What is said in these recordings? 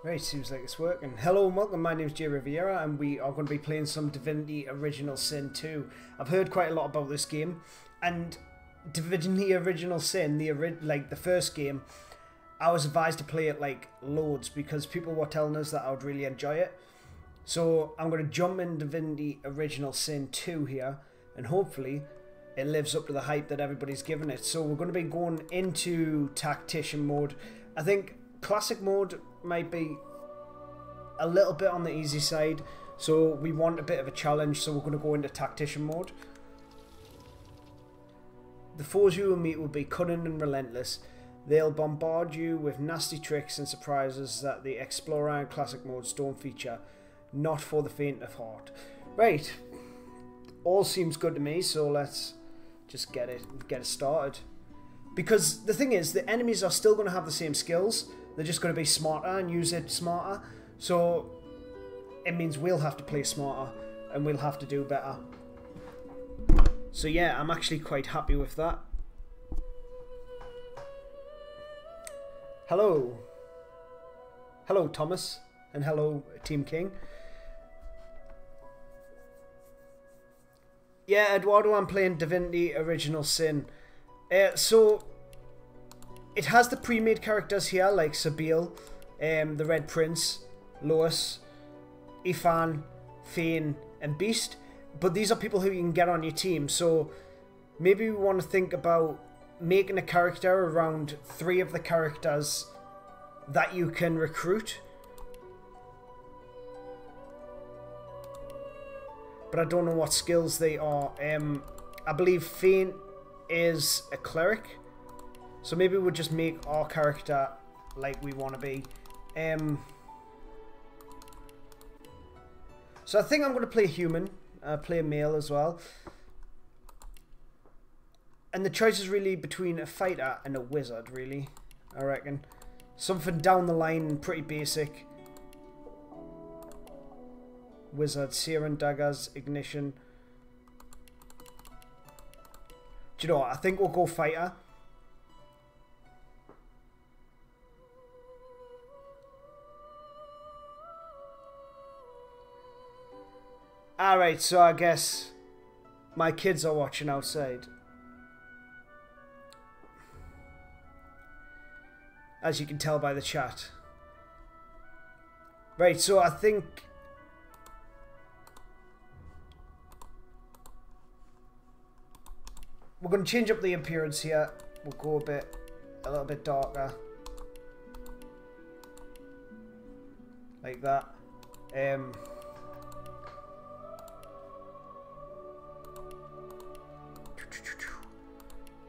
Right, seems like it's working. Hello and welcome, my name's Jay Riviera and we are going to be playing some Divinity Original Sin 2. I've heard quite a lot about this game, and Divinity Original Sin, the first game, I was advised to play it like loads because people were telling us that I would really enjoy it. So I'm going to jump in Divinity Original Sin 2 here, and hopefully it lives up to the hype that everybody's given it. So we're going to be going into Tactician mode. I think Classic mode might be a little bit on the easy side, so we want a bit of a challenge, so we're going to go into Tactician mode. The foes you will meet will be cunning and relentless. They'll bombard you with nasty tricks and surprises that the Explorer and Classic modes don't feature. Not for the faint of heart. Right, all seems good to me, so let's just get it started. Because the thing is, the enemies are still going to have the same skills. They're just going to be smarter and use it smarter. So it means we'll have to play smarter and we'll have to do better. So yeah, I'm actually quite happy with that. Hello. Hello, Thomas. And hello, Team King. Yeah, Eduardo, I'm playing Divinity Original Sin. So it has the pre-made characters here, like Sabille, the Red Prince, Lois, Ifan, Fane, and Beast. But these are people who you can get on your team. So maybe we want to think about making a character around 3 of the characters that you can recruit. But I don't know what skills they are. I believe Fane is a cleric. So maybe we'll just make our character like we want to be. So I think I'm going to play a human. Play a male as well. And the choice is really between a fighter and a wizard, really. I reckon. Something down the line, pretty basic. Wizard, Seer and Daggers, Ignition. Do you know what? I think we'll go fighter. Alright, so I guess my kids are watching outside. As you can tell by the chat. Right, so I think we're going to change up the appearance here. We'll go a little bit darker. Like that.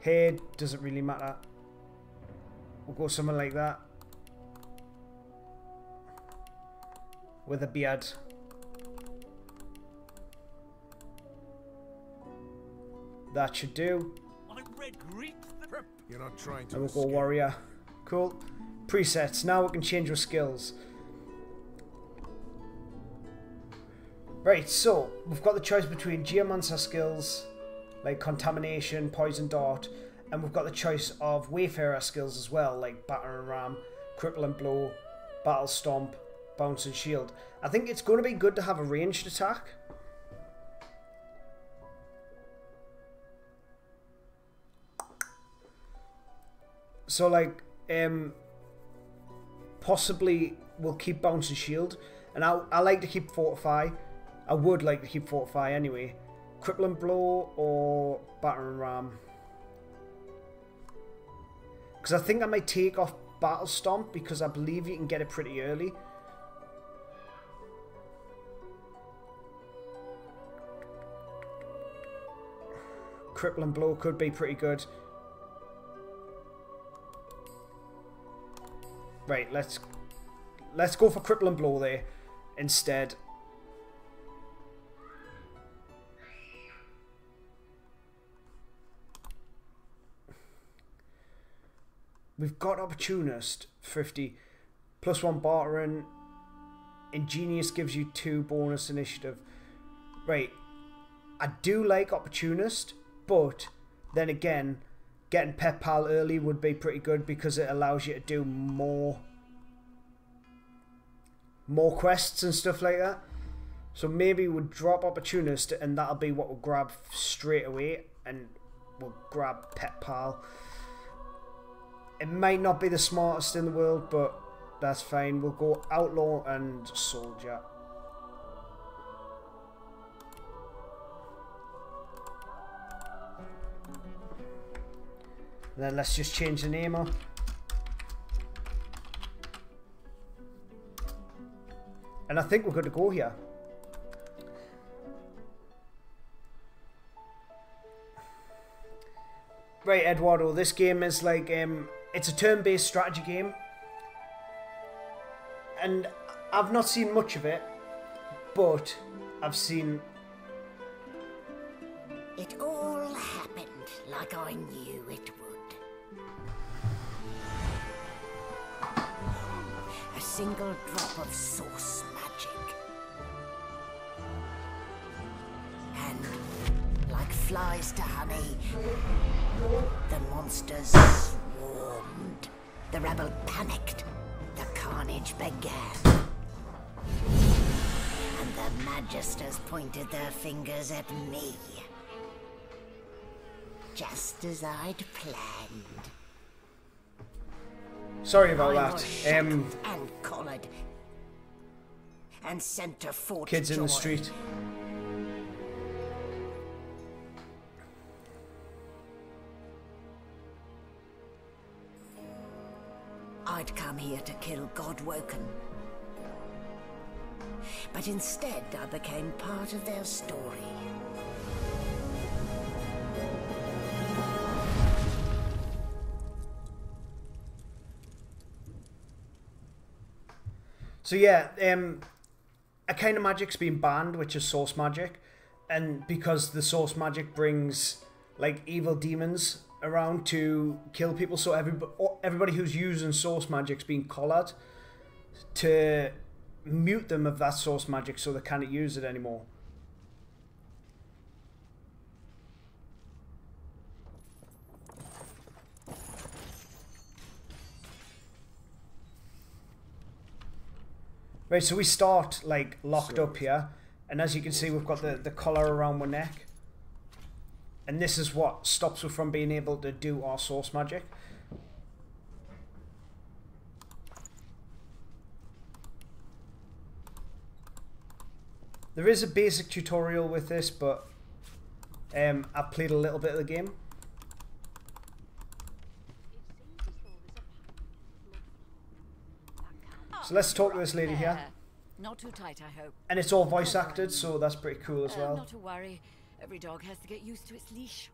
Hair doesn't really matter. We'll go something like that. With a beard. That should do. You're not trying to. And we'll go warrior. Cool. Presets. Now we can change our skills. Right, so we've got the choice between Geomancer skills, like Contamination, Poison Dart, and we've got the choice of Wayfarer skills as well, like Batter and Ram, Cripple and Blow, Battle Stomp, Bounce and Shield. I think it's going to be good to have a ranged attack. So like, possibly we'll keep Bounce and Shield, and I like to keep Fortify. I would like to keep Fortify anyway. Cripple and Blow or Batter and Ram. Because I think I might take off Battle Stomp because I believe you can get it pretty early. Cripple and Blow could be pretty good. Right, let's go for Cripple and Blow there instead. We've got Opportunist, 50. +1 bartering. Ingenious gives you 2 bonus initiative. Right. I do like Opportunist, but then again, getting Pet Pal early would be pretty good because it allows you to do more more quests and stuff like that. So maybe we'll drop Opportunist, and that'll be what we'll grab straight away, and we'll grab Pet Pal. It might not be the smartest in the world, but that's fine. We'll go Outlaw and Soldier. And then let's just change the name up. And I think we're good to go here. Right, Eduardo, this game is like, it's a turn-based strategy game. And I've not seen much of it, but I've seen... It all happened like I knew it would. A single drop of source magic. And like flies to honey, the monsters swarmed. The rebel panicked. The carnage began. And the Magisters pointed their fingers at me. Just as I'd planned. Sorry about that. And collared. And sent to Fort Kids Joy. in the street. I'd come here to kill Godwoken. But instead I became part of their story. So yeah, a kind of magic's been banned, which is source magic. And because the source magic brings like evil demons around to kill people, so everybody who's using source magic's been collared to mute them of that source magic so they can't use it anymore. Right, so we start like locked up here, and as you can see we've got the collar around my neck. And this is what stops us from being able to do our source magic. There is a basic tutorial with this, but I played a little bit of the game. So let's talk to this lady here. Not too tight, I hope. And it's all voice acted, so that's pretty cool as well. Not to worry. Every dog has to get used to its leash.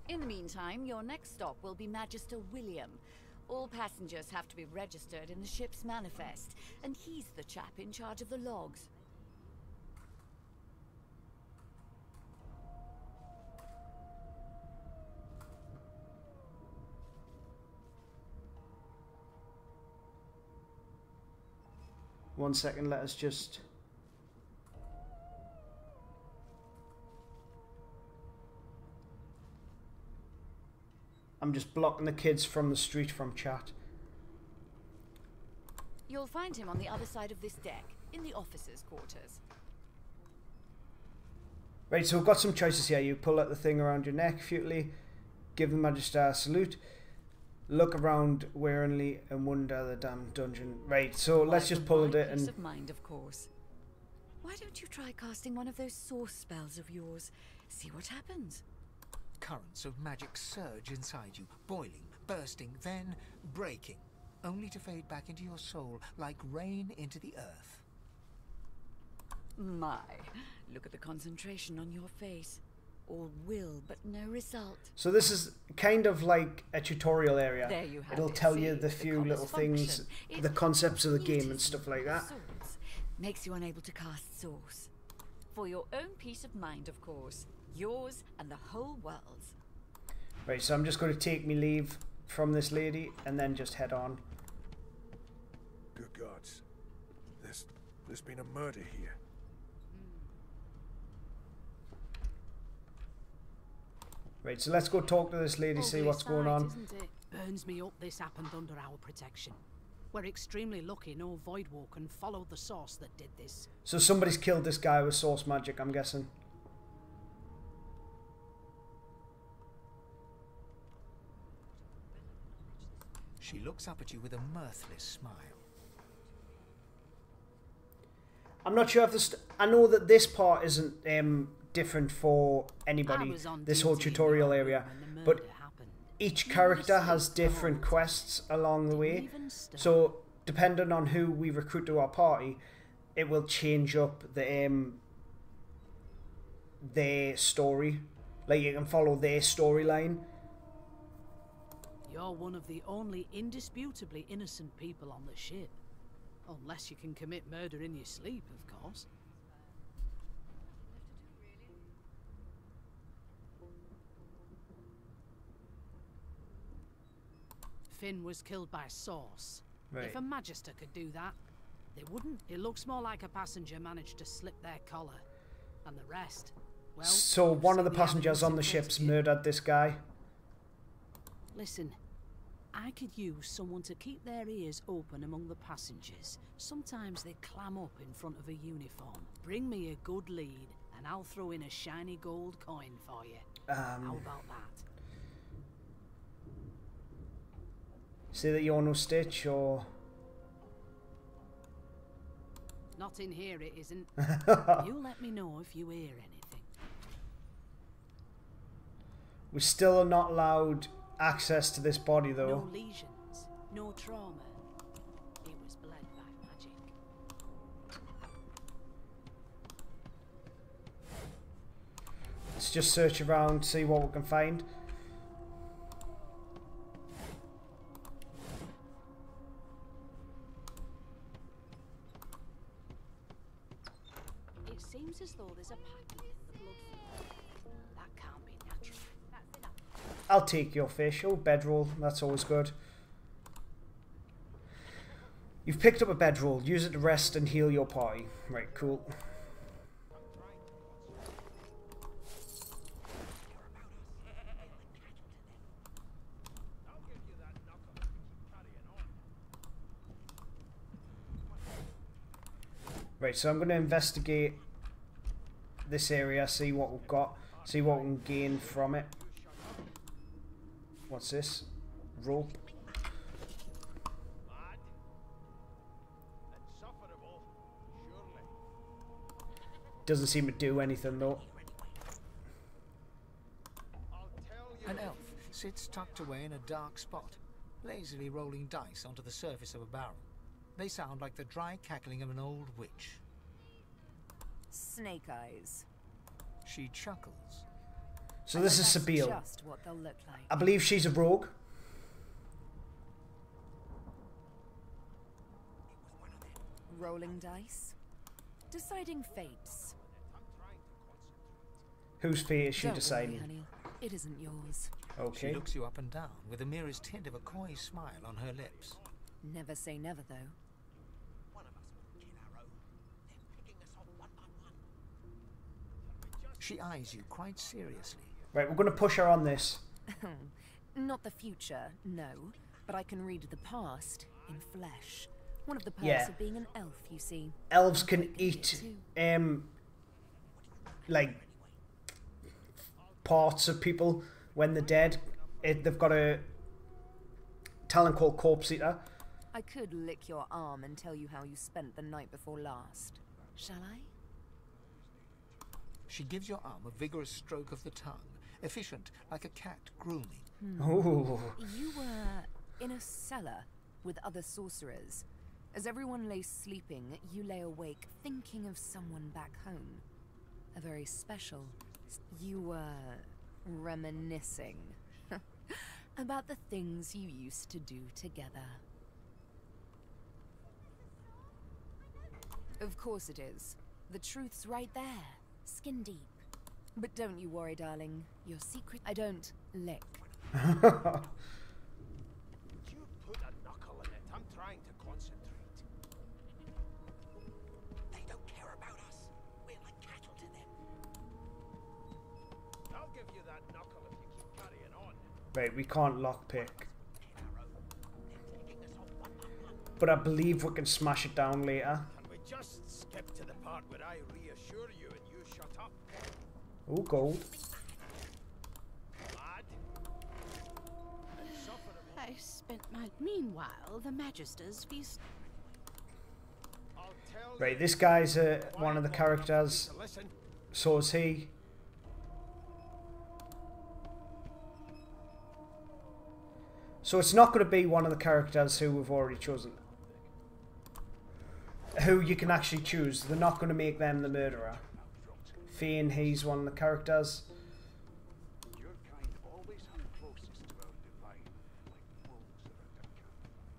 In the meantime, your next stop will be Magister William. All passengers have to be registered in the ship's manifest, and he's the chap in charge of the logs. One second, let us just... I'm just blocking the kids from the street from chat. You'll find him on the other side of this deck, in the officers' quarters. Right, so we've got some choices here. You pull out the thing around your neck futilely, give the Magister a salute, look around warily and wonder the damn dungeon. Right, so let's just pull it Peace and... of mind, of course. Why don't you try casting one of those source spells of yours? See what happens. Currents of magic surge inside you, boiling, bursting, then breaking, only to fade back into your soul like rain into the earth. My, look at the concentration on your face. All will, but no result. So this is kind of like a tutorial area. There you have It'll it. tell See, you the few little things, the concepts of the game and stuff like that. Source makes you unable to cast source. For your own peace of mind, of course. Yours and the whole world's. Right, so I'm just going to take me leave from this lady and then just head on. Good gods. There's been a murder here. Right, so let's go talk to this lady, see what's going on. Isn't it? Burns me up this happened under our protection. We're extremely lucky no Voidwalker followed the source that did this. So somebody's killed this guy with source magic, I'm guessing. She looks up at you with a mirthless smile. I'm not sure if this... I know that this part isn't different for anybody, this whole tutorial area, but each character has different quests along the way. So, depending on who we recruit to our party, it will change up the their story. Like, you can follow their storyline. You're one of the only indisputably innocent people on the ship. Unless you can commit murder in your sleep, of course. Finn was killed by Source. Right. If a Magister could do that, they wouldn't. It looks more like a passenger managed to slip their collar. And the rest, well... So one of the passengers on the ship's murdered this guy. Listen, I could use someone to keep their ears open among the passengers. Sometimes they clam up in front of a uniform. Bring me a good lead, and I'll throw in a shiny gold coin for you. How about that? Say that you're no Stitch, or... Not in here, it isn't. You let me know if you hear anything. We still are not allowed access to this body, though. No lesions, no trauma. He was bled by magic. Let's just search around, see what we can find. It seems as though there's a pattern in the blood flow. That can't be natural. That's enough. I'll take your fish. Oh, bedroll. That's always good. You've picked up a bedroll. Use it to rest and heal your party. Right, cool. Right, so I'm going to investigate this area, see what we've got, see what we can gain from it. What's this? Rope. Doesn't seem to do anything though. An elf sits tucked away in a dark spot, lazily rolling dice onto the surface of a barrel. They sound like the dry cackling of an old witch. Snake eyes. She chuckles. So this is That's Sabine. just what they'll look like. I believe she's a rogue. Rolling dice. Deciding fates. Whose fate is she Don't deciding? worry, honey. It isn't yours. Okay. She looks you up and down with the merest hint of a coy smile on her lips. Never say never, though. She eyes you quite seriously. Right, we're going to push her on this. Not the future, no. But I can read the past in flesh. One of the perks Yeah. of being an elf, you see. Elves can They eat, too. like, parts of people when they're dead. They've got a talent called Corpse Eater. I could lick your arm and tell you how you spent the night before last. Shall I? She gives your arm a vigorous stroke of the tongue, efficient like a cat grooming. Ooh. You were in a cellar with other sorcerers. As everyone lay sleeping, you lay awake thinking of someone back home. A very special... You were reminiscing about the things you used to do together. Of course it is. The truth's right there, skin deep. But don't you worry, darling. Your secret... I don't lick. You put a knuckle in it. I'm trying to concentrate. They don't care about us. We're like cattle to them. I'll give you that knuckle if you keep carrying on. Right, we can't lockpick. but I believe we can smash it down later. Can we just skip to the part where I reassure you and you shut up? Oh, gold. Lad? Suffer a I spent my... Meanwhile, the Magisters feast... I'll tell Right, you this guy's one of the why I'm characters. to listen. So is he. So it's not going to be one of the characters who we've already chosen. Who you can actually choose. They're not going to make them the murderer. Fian, he's one of the characters. Your kind always hung closest to our divine, like wolves around a camp.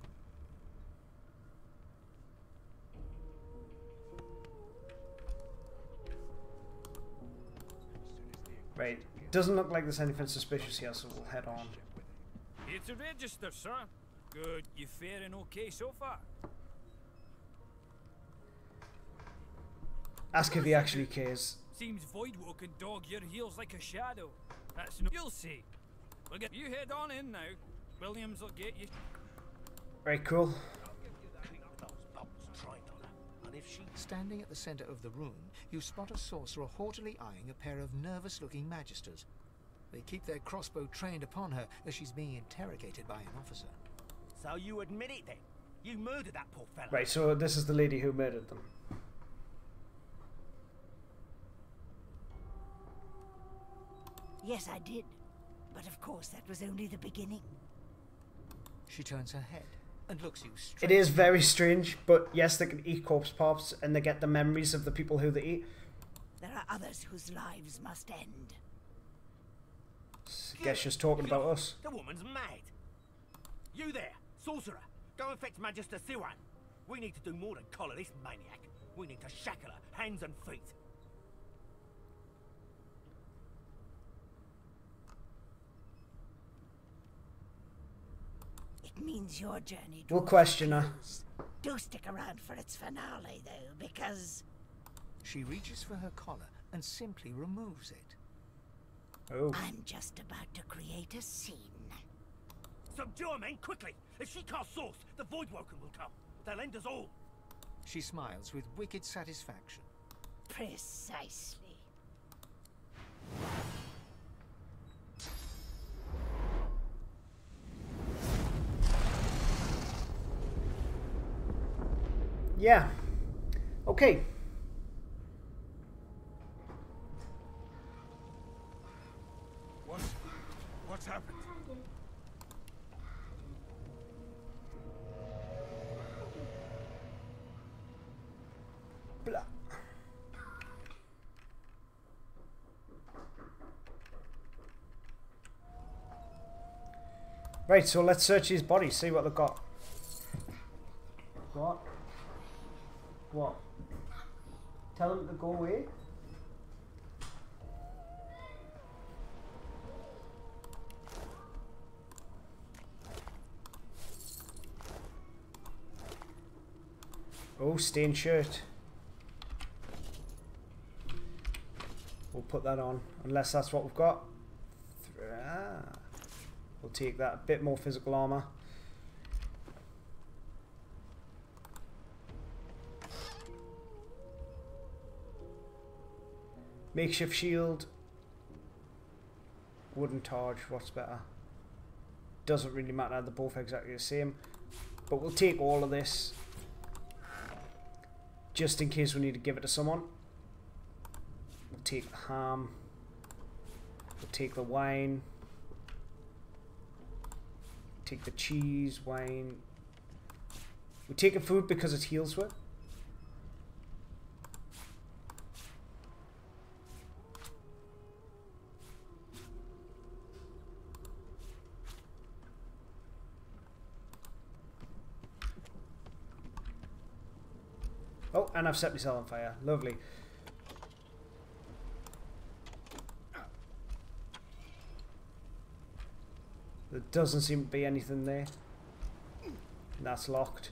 Right, doesn't look like there's anything suspicious here, so we'll head on. Here to register, sir. Good, you faring okay so far? Ask if he actually cares. Seems Voidwalk can dog your heels like a shadow. That's no... You'll see. We'll get you head on in now. Williams will get you... Right, cool. Standing at the center of the room, you spot a sorcerer haughtily eyeing a pair of nervous-looking magisters. They keep their crossbow trained upon her as she's being interrogated by an officer. So you admit it then? You murdered that poor fella. Right, so this is the lady who murdered them. Yes, I did. But of course, that was only the beginning. She turns her head and looks you straight. It is very strange, but yes, they can eat corpse pops and they get the memories of the people who they eat. There are others whose lives must end. Guess she's talking about us. The woman's mad. You there, sorcerer. Go and fetch Magister Siwan. We need to do more than collar this maniac. We need to shackle her, hands and feet. It means your journey. We'll question her. Do stick around for its finale, though, because... She reaches for her collar and simply removes it. Oh. I'm just about to create a scene. Subdue her, men, quickly! If she casts source, the Voidwoken will come. They'll end us all. She smiles with wicked satisfaction. Precisely. Yeah. Okay. What's happened? Blah. Right, so let's search his body, see what they've got. What? What? Tell him to go away? Oh, stained shirt. We'll put that on, unless that's what we've got. We'll take that. A bit more physical armor. Makeshift shield. Wooden torch. What's better? Doesn't really matter. They're both exactly the same. But we'll take all of this, just in case we need to give it to someone. We'll take the ham. We'll take the wine. Take the cheese, wine. We're taking food because it heals with. Oh, and I've set myself on fire. Lovely. There doesn't seem to be anything there. And that's locked.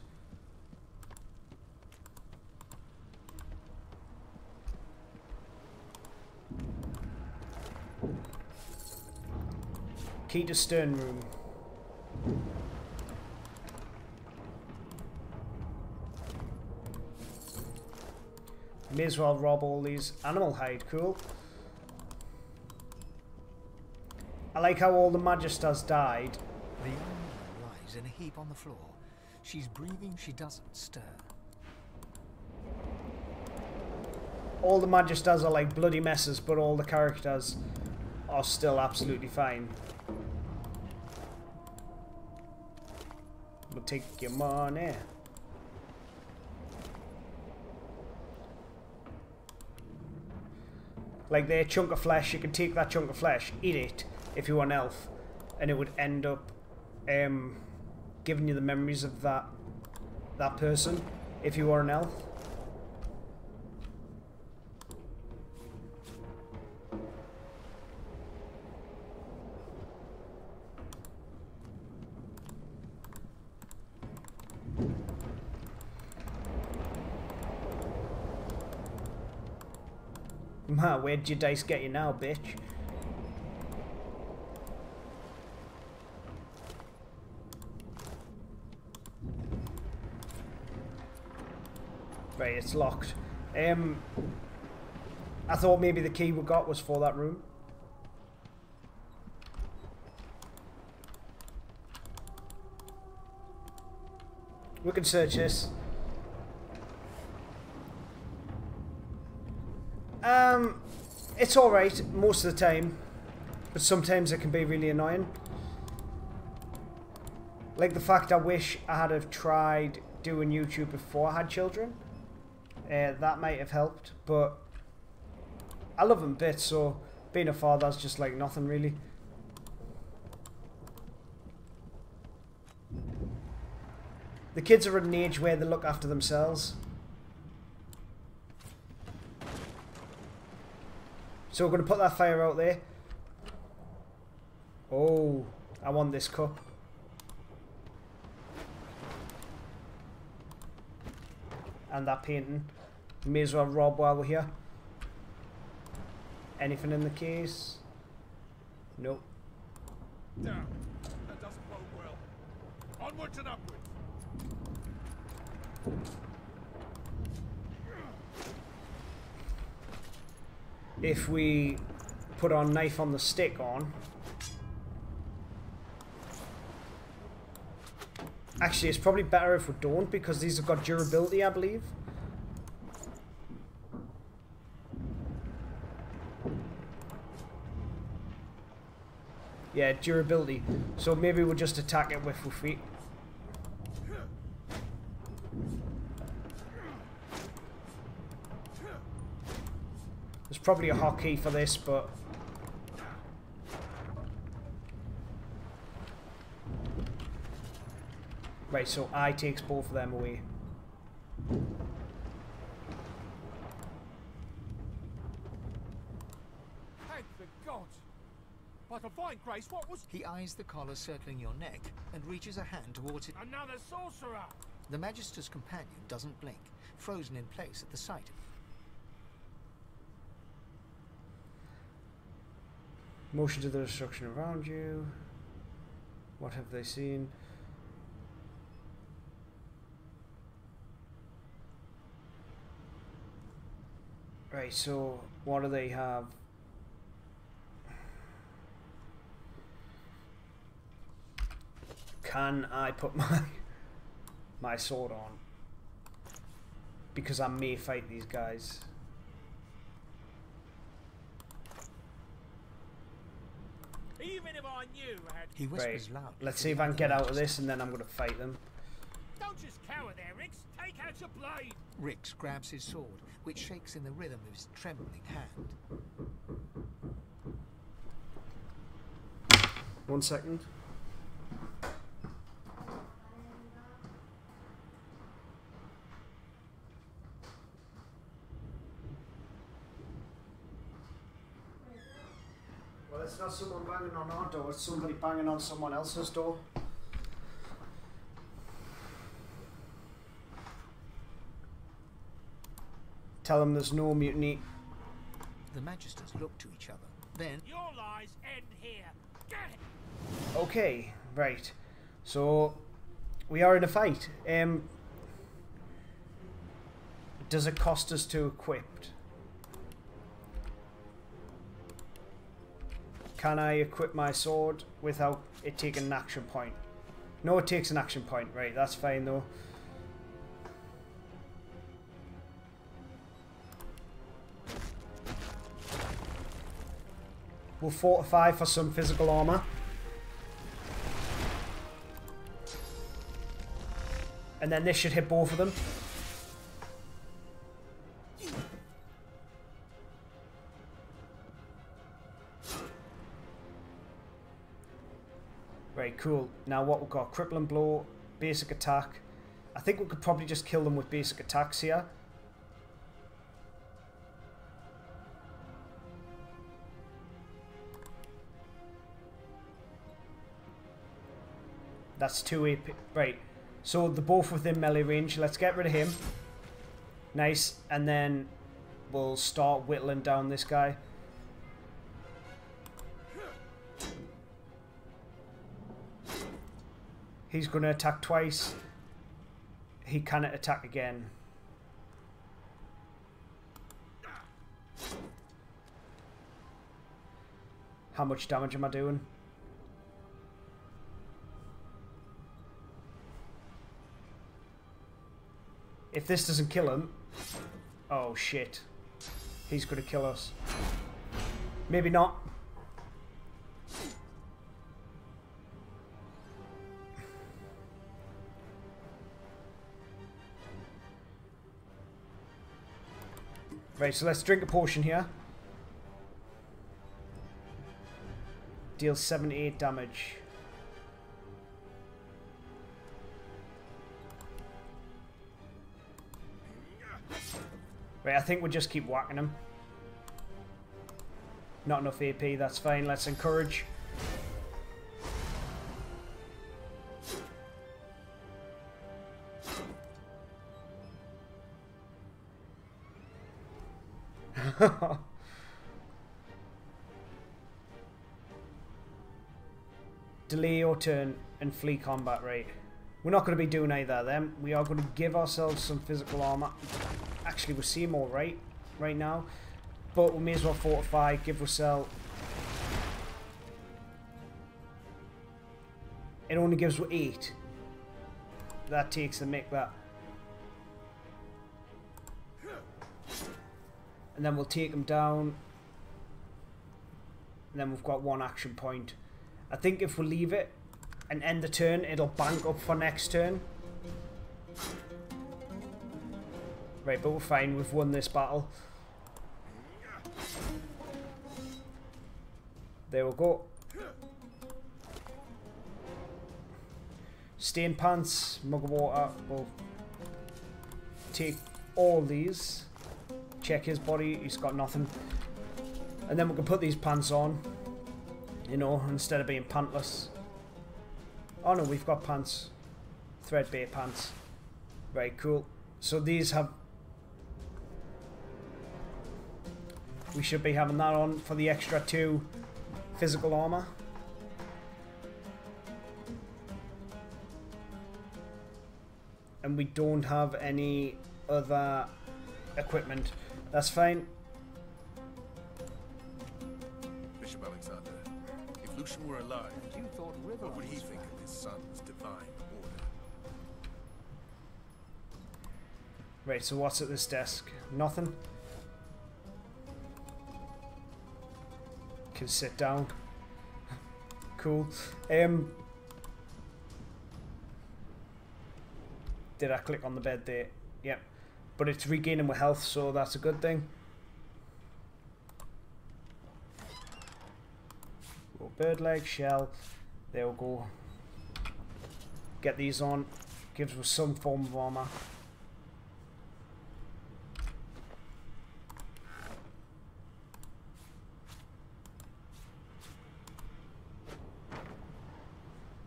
Key to stern room. May as well rob all these animal hide. Cool. I like how all the Magisters died. The young woman lies in a heap on the floor. She's breathing, she doesn't stir. All the Magisters are like bloody messes, but all the characters are still absolutely fine. We'll take your money. Like their chunk of flesh, you can take that chunk of flesh, eat it if you were an elf, and it would end up giving you the memories of that person if you were an elf. Man, where'd your dice get you now, bitch? Right, it's locked. I thought maybe the key we got was for that room. We can search this. It's alright most of the time, but sometimes it can be really annoying. Like the fact I wish I had have tried doing YouTube before I had children. That might have helped, but I love them bits, so being a father's just like nothing really. The kids are at an age where they look after themselves. So we're going to put that fire out there. Oh, I want this cup. And that painting. May as well rob while we're here. Anything in the case? Nope. Damn, that doesn't bode well. Onwards and upwards. If we put our knife on the stick on. Actually, it's probably better if we don't, because these have got durability, I believe. Yeah, durability. So maybe we'll just attack it with our feet. There's probably a hotkey for this, but... Right, so I takes both of them away. Thank the gods! By divine grace, what was... He eyes the collar circling your neck and reaches a hand towards it. Another sorcerer! The Magister's companion doesn't blink, frozen in place at the sight of it. Motion to the destruction around you. What have they seen? Right, so what do they have? Can I put my sword on? Because I may fight these guys. Even if I knew I had... He whispers loud. Let's see if I can get out of this, and then I'm going to fight them. Don't just cower there, Rix! Take out your blade! Rix grabs his sword, which shakes in the rhythm of his trembling hand. 1 second. Well, it's not someone banging on our door, it's somebody banging on someone else's door. Tell them there's no mutiny. The Magisters look to each other. Then... Your lies end here! Get it! Okay, right. So, we are in a fight. does it cost us to equip? Can I equip my sword without it taking an action point? No, it takes an action point. Right, that's fine though. We'll fortify for some physical armor. And then this should hit both of them. Very cool. Now what we've got, crippling blow, basic attack. I think we could probably just kill them with basic attacks here. That's 2 AP. Right. So they're both within melee range. Let's get rid of him. Nice. And then we'll start whittling down this guy. He's going to attack twice. He cannot attack again. How much damage am I doing? If this doesn't kill him... Oh shit. He's going to kill us. Maybe not. Right, so let's drink a potion here. Deals 78 damage. Right, I think we'll just keep whacking him. Not enough AP, that's fine. Let's encourage. Delay your turn and flee combat, right. We're not going to be doing either of them. We are going to give ourselves some physical armor. Actually, we're seeing all right now. But we may as well fortify, give Russell. It only gives 8. That takes the mick, that. And then we'll take him down. And then we've got 1 action point. I think if we leave it and end the turn, it'll bank up for next turn. Right, but we're fine. We've won this battle. There we go. Stain pants, mug of water. We'll take all these. Check his body. He's got nothing. And then we can put these pants on. You know, instead of being pantless. Oh no, we've got pants. Threadbare pants. Very cool. So these have... We should be having that on for the extra 2 physical armor. And we don't have any other equipment. That's fine. Bishop Alexander, if Lucian were alive, what would he think of his son's divine order? Right, so what's at this desk? Nothing. Can sit down. Cool. Did I click on the bed there? Yep. But it's regaining my health, so that's a good thing. Bird leg, shell. There we go. Get these on. Gives us some form of armor.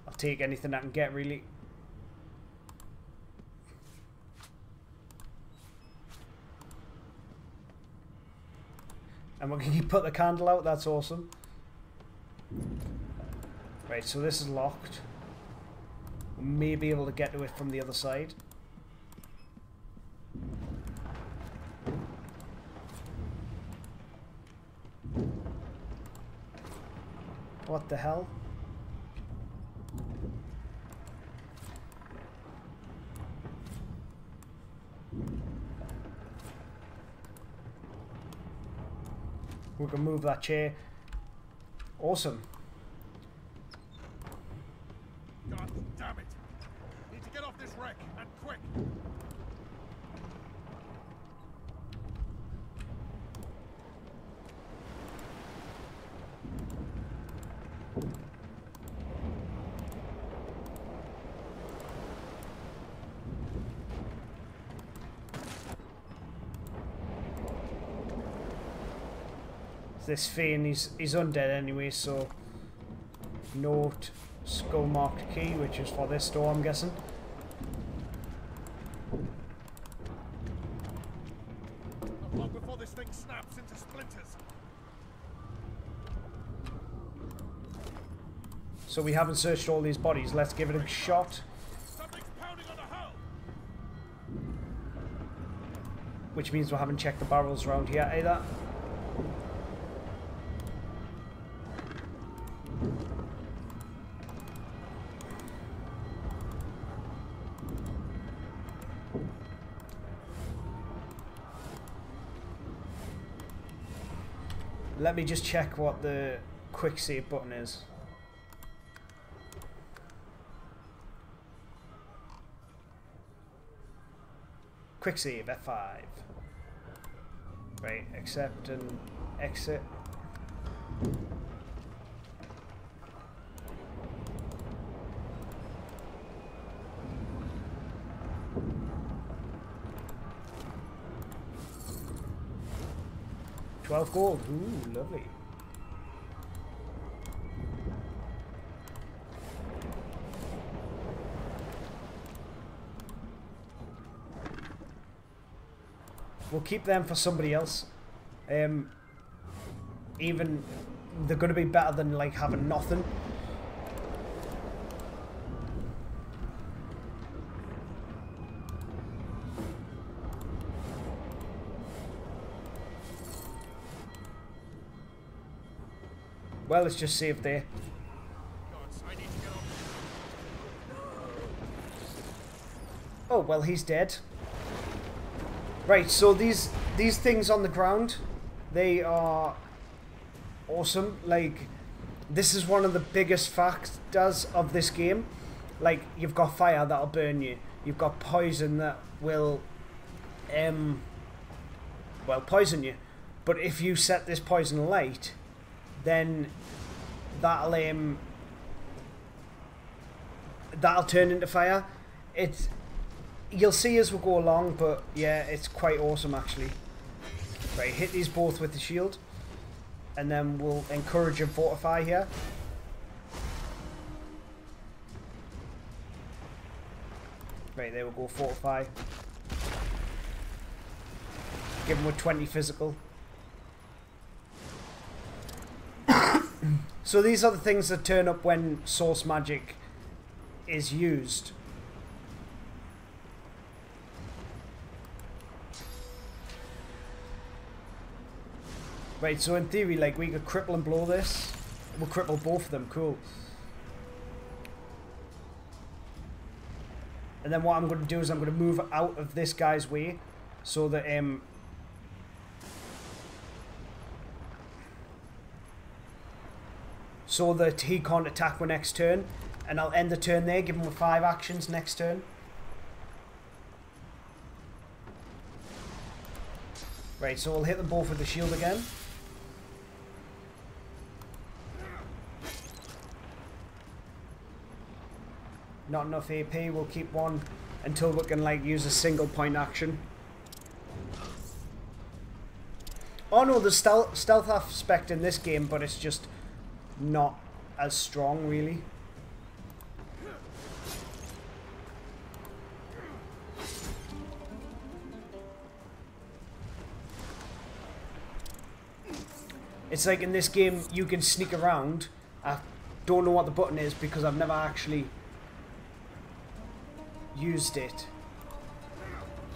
I'll take anything I can get, really. And we can put the candle out, that's awesome. Right, so this is locked. We may be able to get to it from the other side. What the hell? We can move that chair. Awesome. God damn it! Need to get off this wreck, and quick! This Fiend, he's undead anyway, so note skull marked key, which is for this door, I'm guessing. Long before this thing snaps into splinters. So we haven't searched all these bodies. Let's give it a shot. Something's pounding on the hull. Which means we haven't checked the barrels around here either. Let me just check what the quick save button is. Quick save, F5. Right, accept and exit. $12 gold. Ooh, lovely. We'll keep them for somebody else. Even they're going to be better than like having nothing. Well, it's just saved there. Oh, well, he's dead. Right, so these things on the ground, they are awesome. Like, this is one of the biggest factors of this game. Like, you've got fire that'll burn you. You've got poison that will, well, poison you. But if you set this poison light, then that'll turn into fire. You'll see as we go along, but yeah, it's quite awesome actually. Right, hit these both with the shield, and then we'll encourage and fortify here. Right, there we go, fortify. Give him with 20 physical. So these are the things that turn up when source magic is used. Right, so in theory, like, we could cripple and blow this. We'll cripple both of them, cool. And then what I'm going to do is I'm going to move out of this guy's way so that he can't attack my next turn, and I'll end the turn there, give him 5 actions next turn. Right, so we'll hit them both with the shield again. Not enough AP, we'll keep one until we can like use a single point action. Oh no, there's stealth aspect in this game, but it's just not as strong really. It's like in this game you can sneak around. I don't know what the button is because I've never actually used it.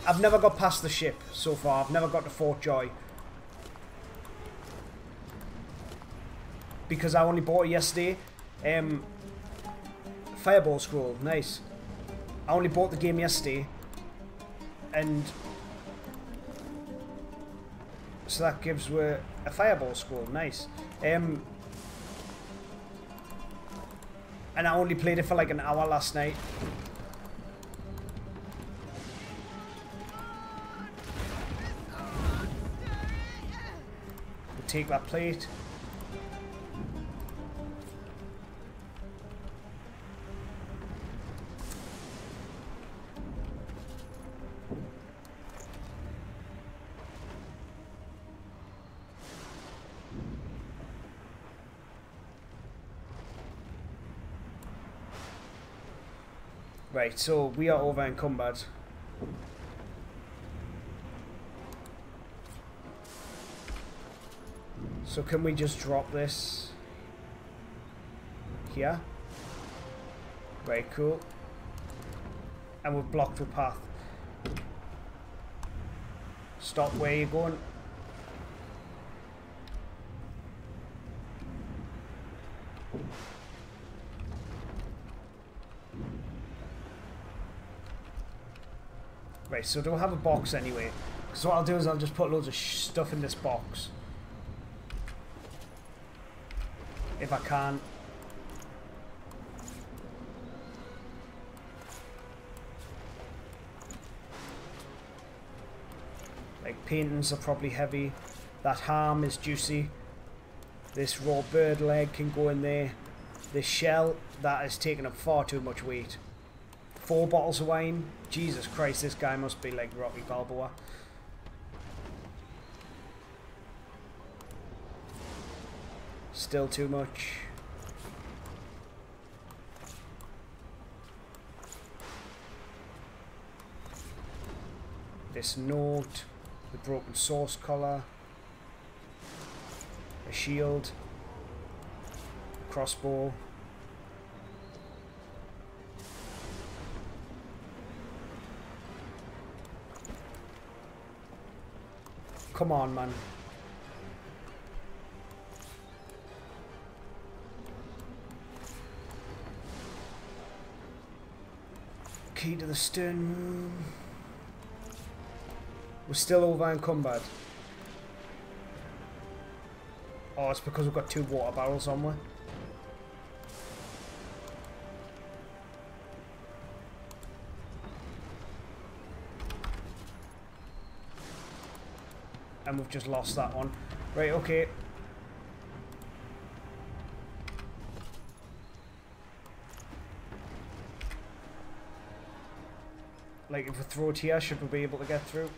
I've never got past the ship so far. I've never got to Fort Joy. because I only bought it yesterday. Fireball scroll, nice. I only bought the game yesterday, and so that gives we a fireball scroll, nice. And I only played it for like an hour last night. We'll take that plate. Right, so we are over encumbered. So can we just drop this here? Very cool. And we've blocked the path. Stop, where you going? Right, so don't have a box anyway. Because what I'll do is I'll just put loads of stuff in this box. If I can. Like, paintings are probably heavy. That ham is juicy. This raw bird leg can go in there. This shell, that is taking up far too much weight. 4 bottles of wine. Jesus Christ, this guy must be like Rocky Balboa. Still too much. This note, the broken source collar, a shield, crossbow. Come on, man. Key to the stern room. We're still over encumbered. Oh, it's because we've got 2 water barrels on we. And we've just lost that one. Right, okay. Like, if we throw it here, should we be able to get through?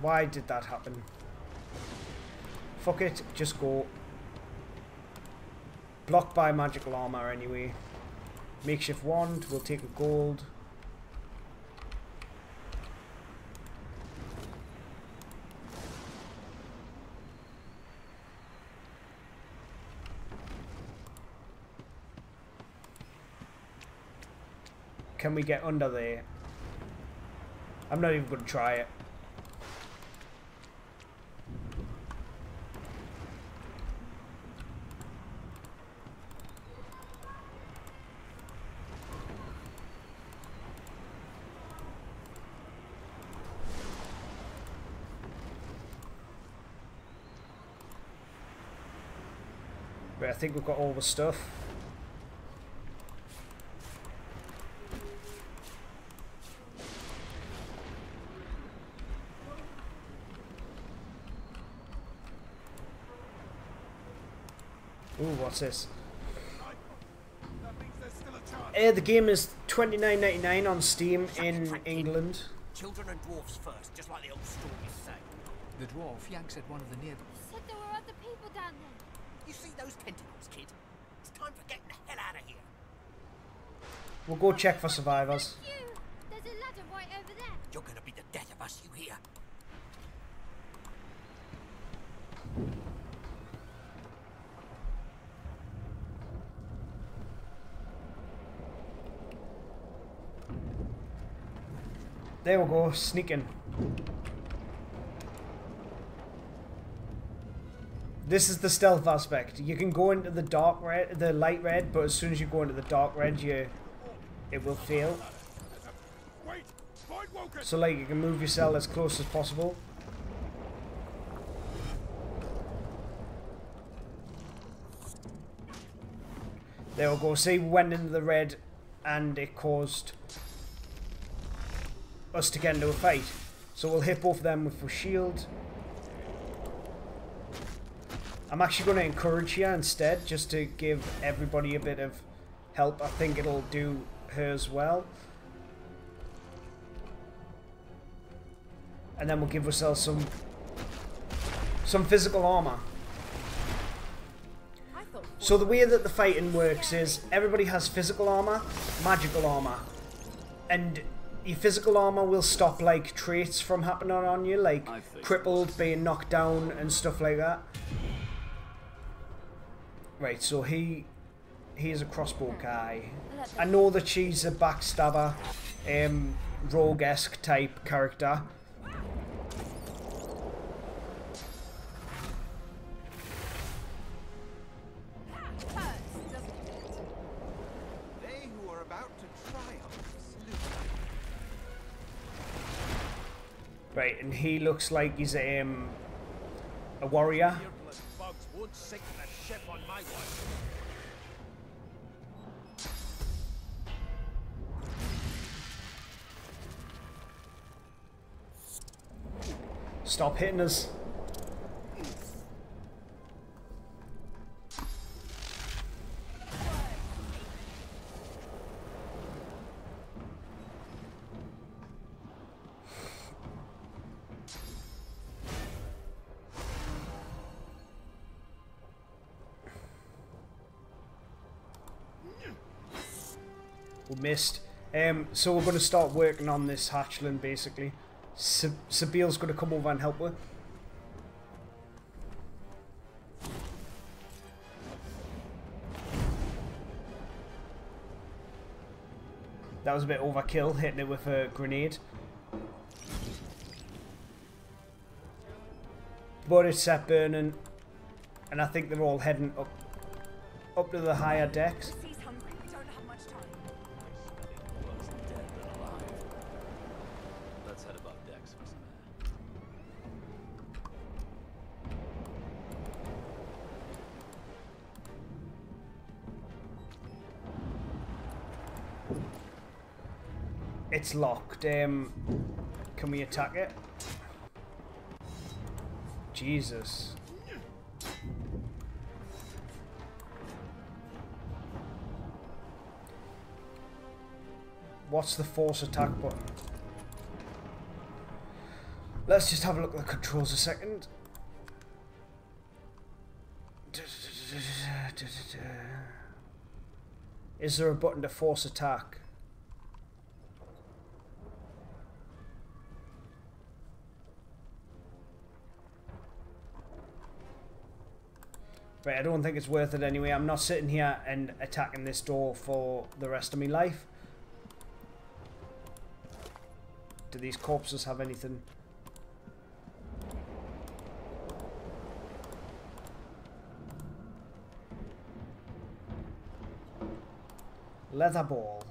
Why did that happen? Fuck it, just go. Blocked by magical armor anyway. Makeshift wand, we'll take a gold. Can we get under there? I'm not even going to try it. Right, I think we've got all the stuff. Ooh, what's this? The game is $29.99 on Steam in England. Children and dwarfs first, just like the old stories say. The dwarf yanks at one of the near... Said there were other people down there. You see those tentacles, kid? It's time for getting the hell out of here. We'll go check for survivors. Thank you. There's a ladder right over there. You're gonna be the death of us, you hear? There we go, sneaking. This is the stealth aspect. You can go into the dark red, the light red, but as soon as you go into the dark red, it will fail. So like you can move yourself as close as possible. There we go. See, we went into the red and it caused us to get into a fight. So we'll hit both of them with a shield. I'm actually going to encourage her instead, just to give everybody a bit of help. I think it'll do her as well. And then we'll give ourselves some physical armor. So the way that the fighting works is everybody has physical armor, magical armor. And your physical armor will stop like traits from happening on you, like crippled, being knocked down and stuff like that. Right, so he's a crossbow guy. I know that she's a backstabber, rogue-esque type character. They who are about to triumph salute. Right, and he looks like he's a warrior. Won't sink the ship on my watch. Stop hitting us. We missed. So we're going to start working on this hatchling basically. Sabiel's going to come over and help her. That was a bit overkill, hitting it with a grenade. But it's set burning, and I think they're all heading up to the higher decks. It's locked. Can we attack it? Jesus. What's the force attack button? Let's just have a look at the controls a second. Is there a button to force attack? Right, I don't think it's worth it anyway. I'm not sitting here and attacking this door for the rest of my life. Do these corpses have anything? Leather ball.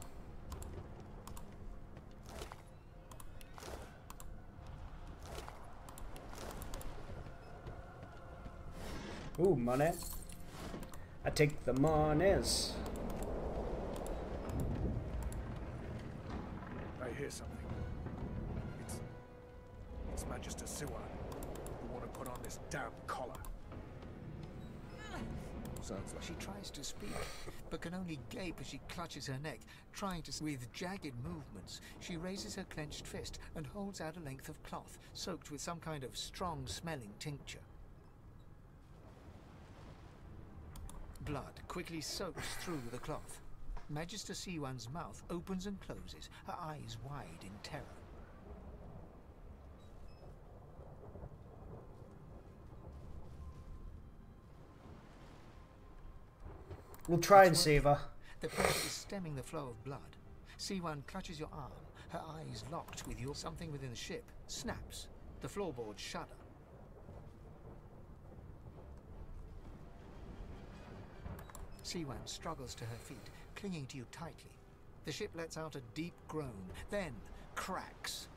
Ooh, money. I take the monies. I hear something. It's Magister Siwan who want to put on this damn collar. Sounds like She tries to speak, but can only gape as she clutches her neck, trying to... With jagged movements, she raises her clenched fist and holds out a length of cloth, soaked with some kind of strong-smelling tincture. Blood quickly soaks through the cloth. Magister Siwan's mouth opens and closes, her eyes wide in terror. We'll try and save her. The pressure is stemming the flow of blood. Siwan clutches your arm, her eyes locked with your something within the ship, snaps. The floorboards shudder. Siwan struggles to her feet, clinging to you tightly. The ship lets out a deep groan, then cracks.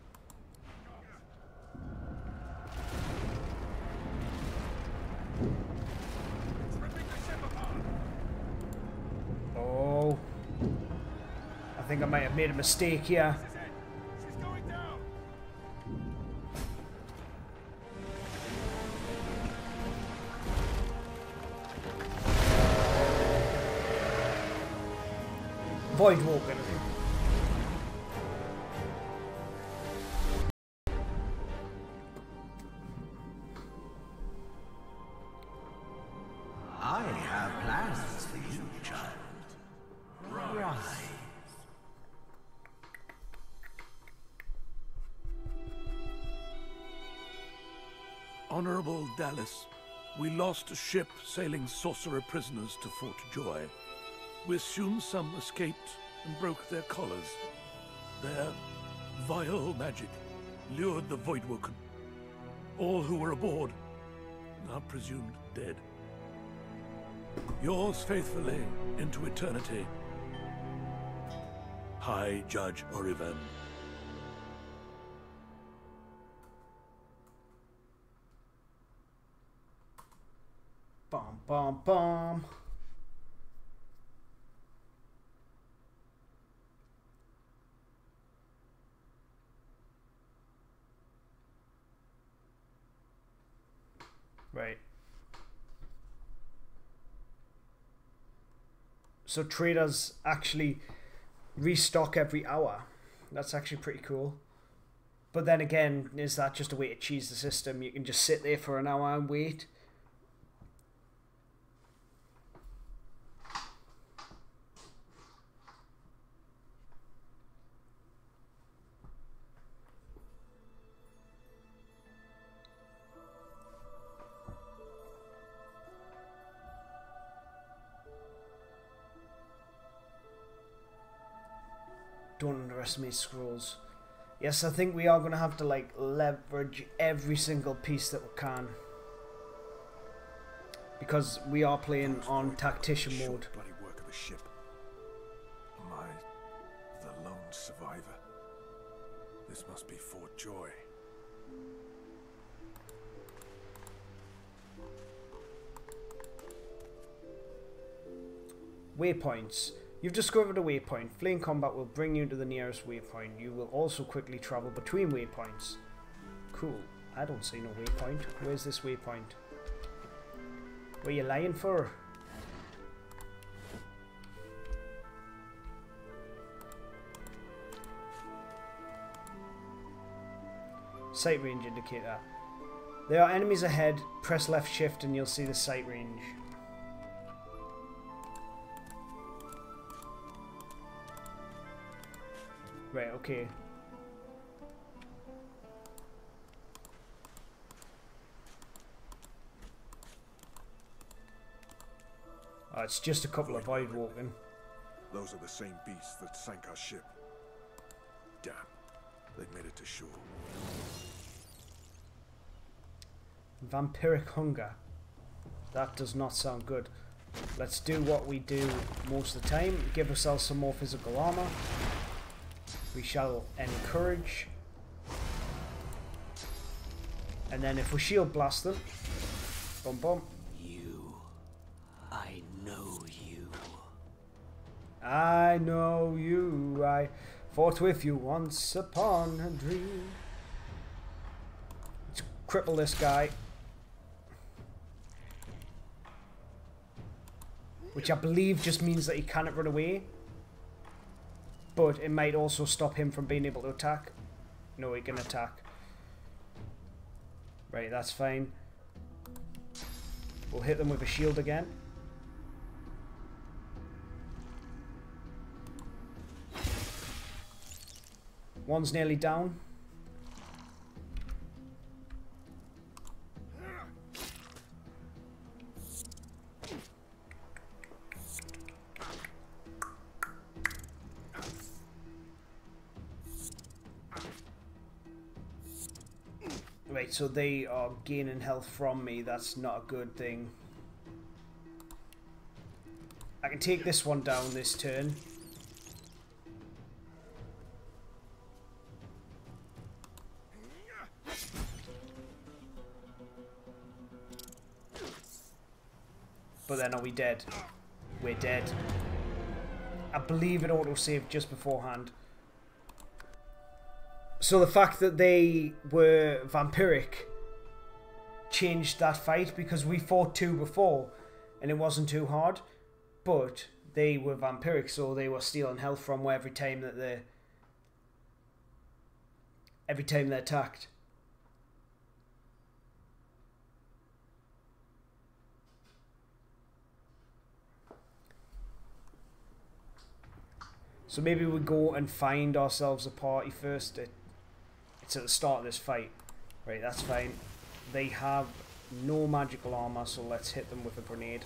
Oh. I think I might have made a mistake here. She's going down. Void walking. I have plans for you, child. Rise. Honorable Dallas, we lost a ship sailing sorcerer prisoners to Fort Joy. We assume some escaped and broke their collars. Their vile magic lured the Voidwoken. All who were aboard are presumed dead. Yours faithfully into eternity, High Judge Orivan. Bum, bum, bum. Right. So traders actually restock every hour. That's actually pretty cool. But then again, is that just a way to cheese the system? You can just sit there for an hour and wait. Don't underestimate scrolls. Yes, I think we are going to have to like leverage every single piece that we can. Because we are playing on Tactician mode. Bloody work of the ship. Am I the lone survivor? This must be Fort Joy. Waypoints. You've discovered a waypoint. Fleeing combat will bring you to the nearest waypoint. You will also quickly travel between waypoints. Cool. I don't see no waypoint. Where's this waypoint? What are you lying for? Sight range indicator. There are enemies ahead. Press left shift and you'll see the sight range. Right, okay. Oh, it's just a couple of void walking. Those are the same beasts that sank our ship. Damn, they made it to shore. Vampiric hunger. That does not sound good. Let's do what we do most of the time. Give ourselves some more physical armor. We shall encourage. And then if we shield blast them. Boom, boom. I know you. I know you. I fought with you once upon a dream. Let's cripple this guy. Which I believe just means that he cannot run away. But it might also stop him from being able to attack. No, he can attack. Right, that's fine. We'll hit them with a shield again. One's nearly down. Right, so they are gaining health from me. That's not a good thing. I can take this one down this turn. But then are we dead? We're dead. I believe it autosaved just beforehand. So the fact that they were vampiric changed that fight, because we fought 2 before and it wasn't too hard, but they were vampiric, so they were stealing health from every time that they attacked. So maybe we go and find ourselves a party first. It's at the start of this fight. Right, that's fine. They have no magical armor, so let's hit them with a grenade.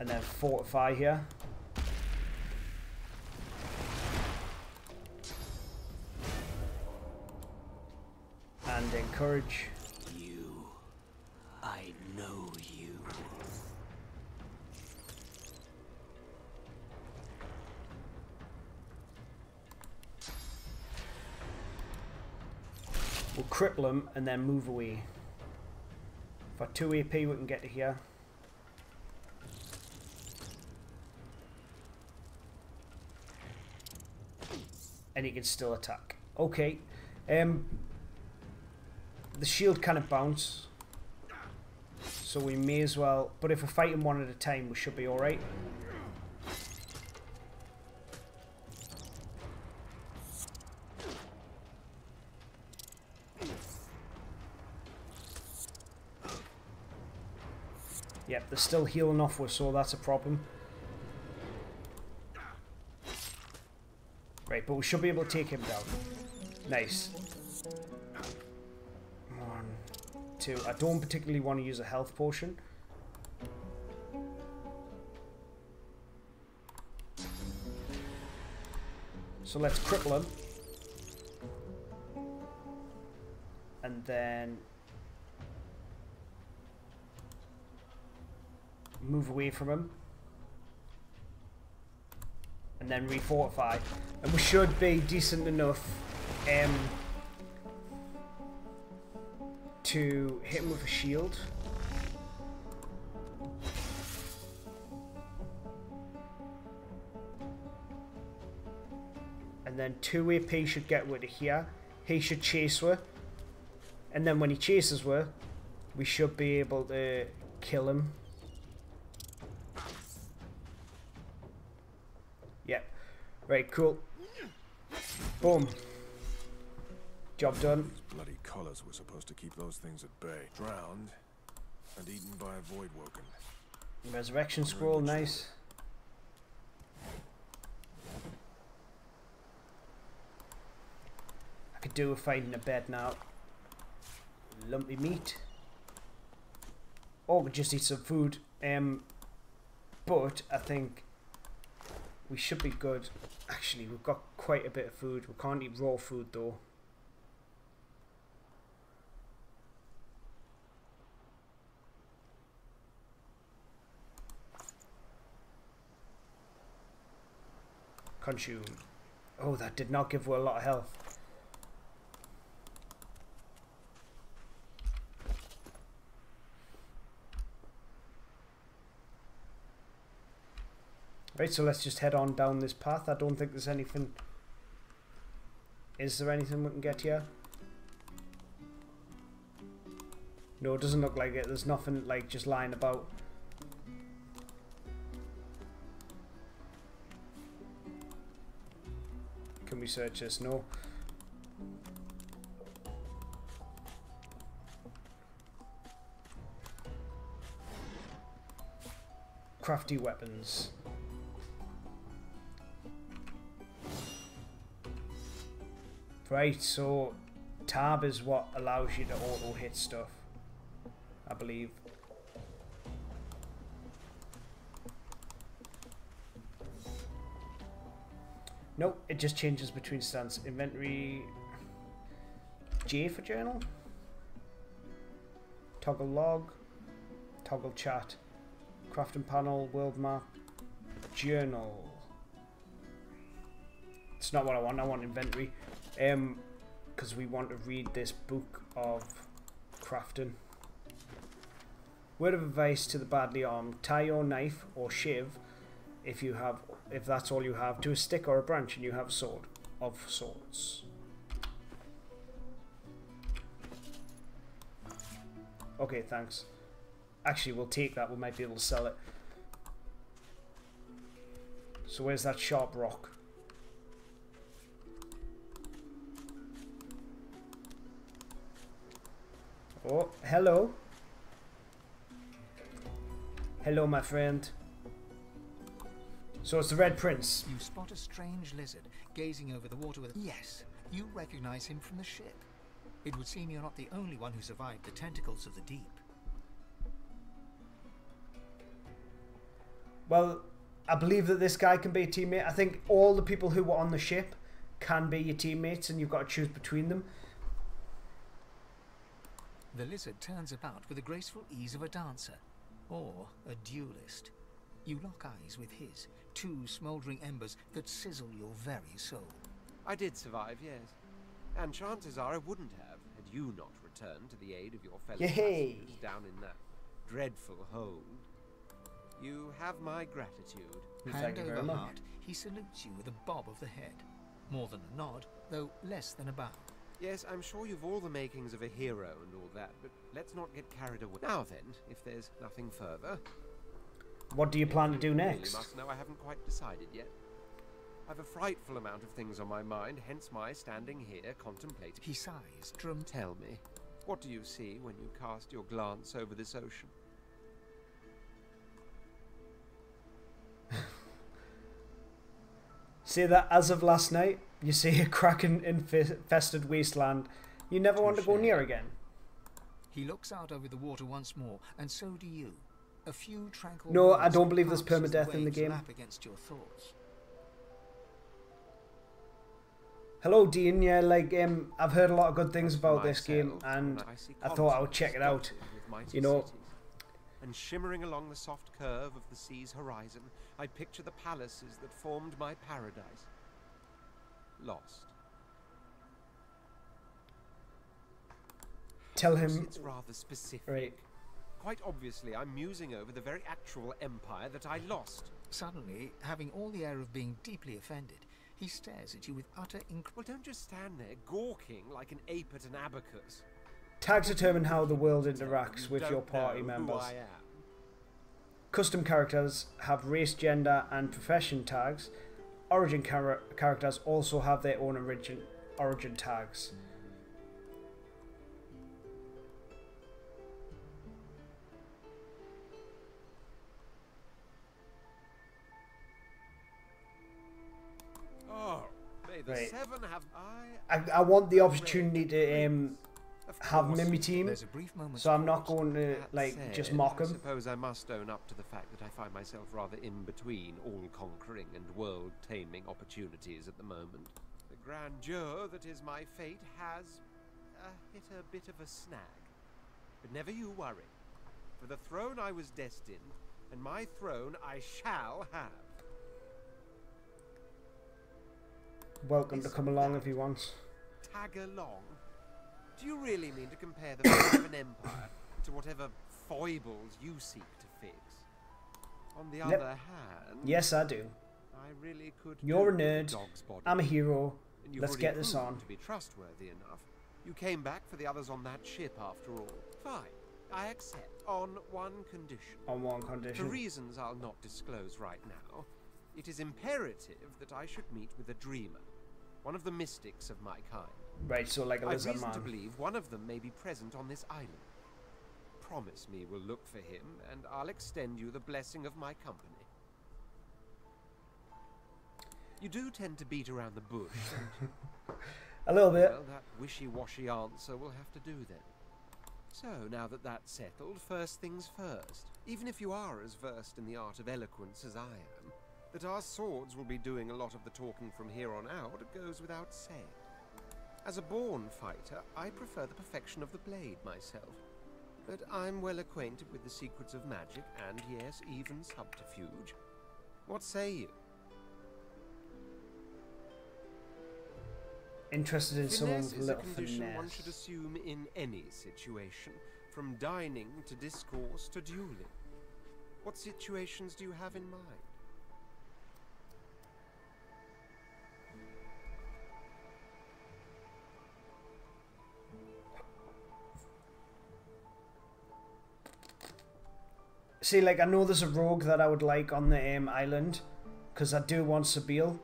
And then fortify here. And encourage. I know you. We'll cripple him and then move away. For 2 AP we can get to here. And he can still attack. Okay. The shield kind of bounce. So we may as well, but if we're fighting one at a time, we should be alright. Yep, they're still healing off us, so that's a problem. Right, but we should be able to take him down. Nice. 1, 2. I don't particularly want to use a health potion. So let's cripple him. And then move away from him. And then refortify. And we should be decent enough to hit him with a shield. And then 2 AP should get her to here. He should chase her. And then when he chases her, we should be able to kill him. Yep. Right, cool. Boom. Job done. These bloody collars were supposed to keep those things at bay. Drowned and eaten by a void woken. Resurrection scroll, nice. I could do with finding a bed now. Lumpy meat. Or we could just eat some food. But I think we should be good. Actually, we've got quite a bit of food. We can't eat raw food though. Consume. Oh, that did not give her a lot of health. Right, so let's just head on down this path. I don't think there's anything... Is there anything we can get here? No, it doesn't look like it. There's nothing like just lying about. Can we search this? No. Crafty weapons. Right, so tab is what allows you to auto hit stuff, I believe. Nope, it just changes between stands. Inventory. J for journal. Toggle log. Toggle chat. Crafting panel. World map. Journal. It's not what I want. I want inventory. Because we want to read this book of crafting. Word of advice to the badly armed: tie your knife or shiv, if that's all you have, to a stick or a branch, and you have a sword of sorts. Okay, thanks. Actually, we'll take that. We might be able to sell it. So where's that sharp rock? Oh, hello. Hello, my friend. So it's the Red Prince. You spot a strange lizard gazing over the water with... Yes, you recognize him from the ship. It would seem you're not the only one who survived the tentacles of the deep. Well, I believe that this guy can be a teammate. I think all the people who were on the ship can be your teammates, and you've got to choose between them. The lizard turns about with the graceful ease of a dancer, or a duelist. You lock eyes with his, two smouldering embers that sizzle your very soul. I did survive, yes. And chances are I wouldn't have, had you not returned to the aid of your fellow passengers down in that dreadful hold. You have my gratitude. Hand over heart, he salutes you with a bob of the head. More than a nod, though less than a bow. Yes, I'm sure you've all the makings of a hero and all that, but let's not get carried away. Now then, if there's nothing further... What do you plan to do next? You really must know I haven't quite decided yet. I've a frightful amount of things on my mind, hence my standing here contemplating. He sighs. Tell me, what do you see when you cast your glance over this ocean? Say that as of last night, you see a kraken-infested wasteland you never want to go near again. He looks out over the water once more, and so do you. A few tranquil... No, I don't believe there's permadeath in the game. Against your thoughts. Hello, Dean. Yeah, like, I've heard a lot of good things about this game, and I thought I would check it out. You know... And shimmering along the soft curve of the sea's horizon, I picture the palaces that formed my paradise. Lost. Tell him... It's rather specific. Right. Quite obviously, I'm musing over the very actual empire that I lost. Suddenly, having all the air of being deeply offended, he stares at you with utter Well, don't just stand there gawking like an ape at an abacus. Tags determine how the world interacts with your party members. Custom characters have race, gender, and profession tags. Origin characters also have their own origin tags. Oh, may the seven have... I want the opportunity to have him in my team, so I'm not going to like just mock him. I suppose I must own up to the fact that I find myself rather in between all-conquering and world-taming opportunities at the moment. The grandeur that is my fate has hit a bit of a snag. But never you worry. For the throne I was destined, and my throne I shall have. Welcome to come along if he wants. Tag along? Do you really mean to compare the fate of an empire to whatever foibles you seek to fix? On the other hand... Yes, I do. I really could... You're a nerd. I'm a hero. Let's get this on. To be trustworthy enough. You came back for the others on that ship after all. Fine. I accept. On one condition. On one condition. For reasons I'll not disclose right now, it is imperative that I should meet with a dreamer. One of the mystics of my kind. Right, so like a lizard man. I reason to believe one of them may be present on this island. Promise me we'll look for him, and I'll extend you the blessing of my company. You do tend to beat around the bush, don't you? A little bit. Well, that wishy-washy answer will have to do then. So, now that that's settled, first things first. Even if you are as versed in the art of eloquence as I am, That our swords will be doing a lot of the talking from here on out goes without saying. As a born fighter, I prefer the perfection of the blade myself. But I'm well acquainted with the secrets of magic and, yes, even subterfuge. What say you? Interested in someone with Finesse is little a condition finesse. one should assume in any situation, from dining to discourse to dueling. What situations do you have in mind? See, like, I know there's a rogue that I would like on the island, because I do want Sabine.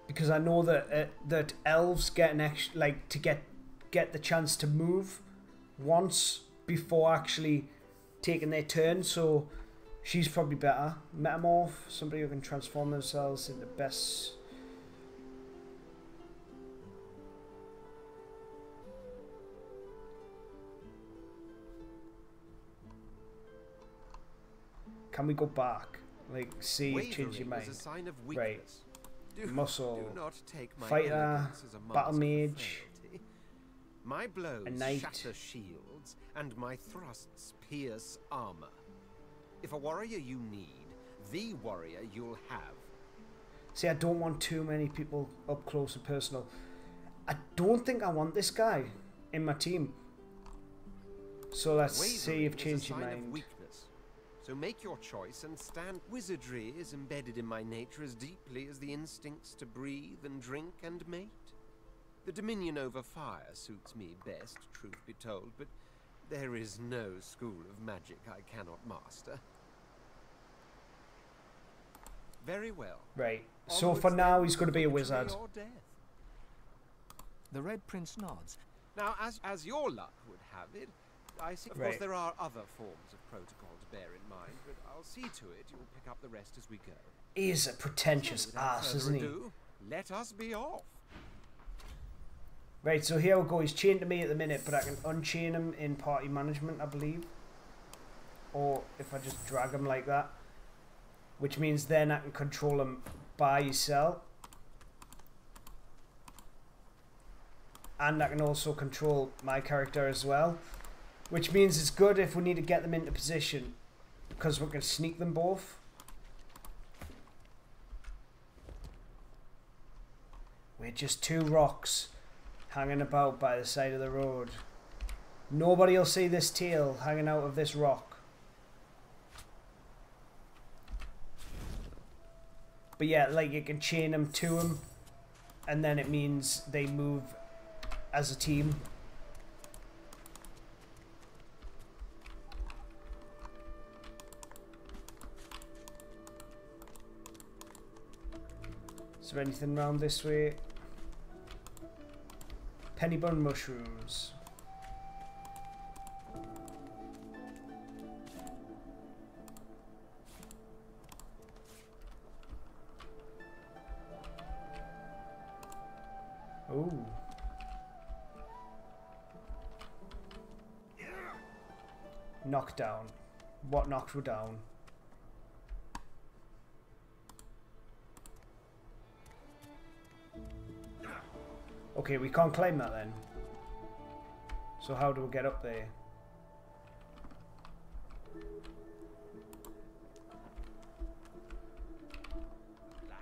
Because I know that that elves get an extra, like, to get the chance to move once before actually taking their turn, so she's probably better. Metamorph, somebody who can transform themselves into best. Can we go back? Like, see if change your mind. Is a sign of Right. Muscle. Do not take my Fighter. elegance as a mask Battle of mage. frailty. My blows A knight. shatter shields, and my thrusts pierce armor. If a warrior you need, the warrior you'll have. See, I don't want too many people up close and personal. I don't think I want this guy in my team. So let's see if change your mind. Weakness. So make your choice and stand. Wizardry is embedded in my nature as deeply as the instincts to breathe and drink and mate. The dominion over fire suits me best, truth be told, but there is no school of magic I cannot master. Very well. Right. So for now, he's going to be a wizard. Or death. The Red Prince nods. Now, as your luck would have it, I see. Of course, there are other forms of protocol to bear in mind, but I'll see to it you'll pick up the rest as we go. He is a pretentious ass, isn't he? Let us be off. Right, so here we go. He's chained to me at the minute, but I can unchain him in party management, I believe. Or if I just drag him like that. Which means then I can control him by yourself. And I can also control my character as well. Which means it's good if we need to get them into position, because we can sneak them both. We're just two rocks hanging about by the side of the road. Nobody will see this tail hanging out of this rock. But yeah, like, you can chain them to him, and then it means they move as a team. Is there anything around this way? Pennybun mushrooms. Ooh. Knockdown. What knocked you down? Okay, we can't climb that then. So how do we get up there?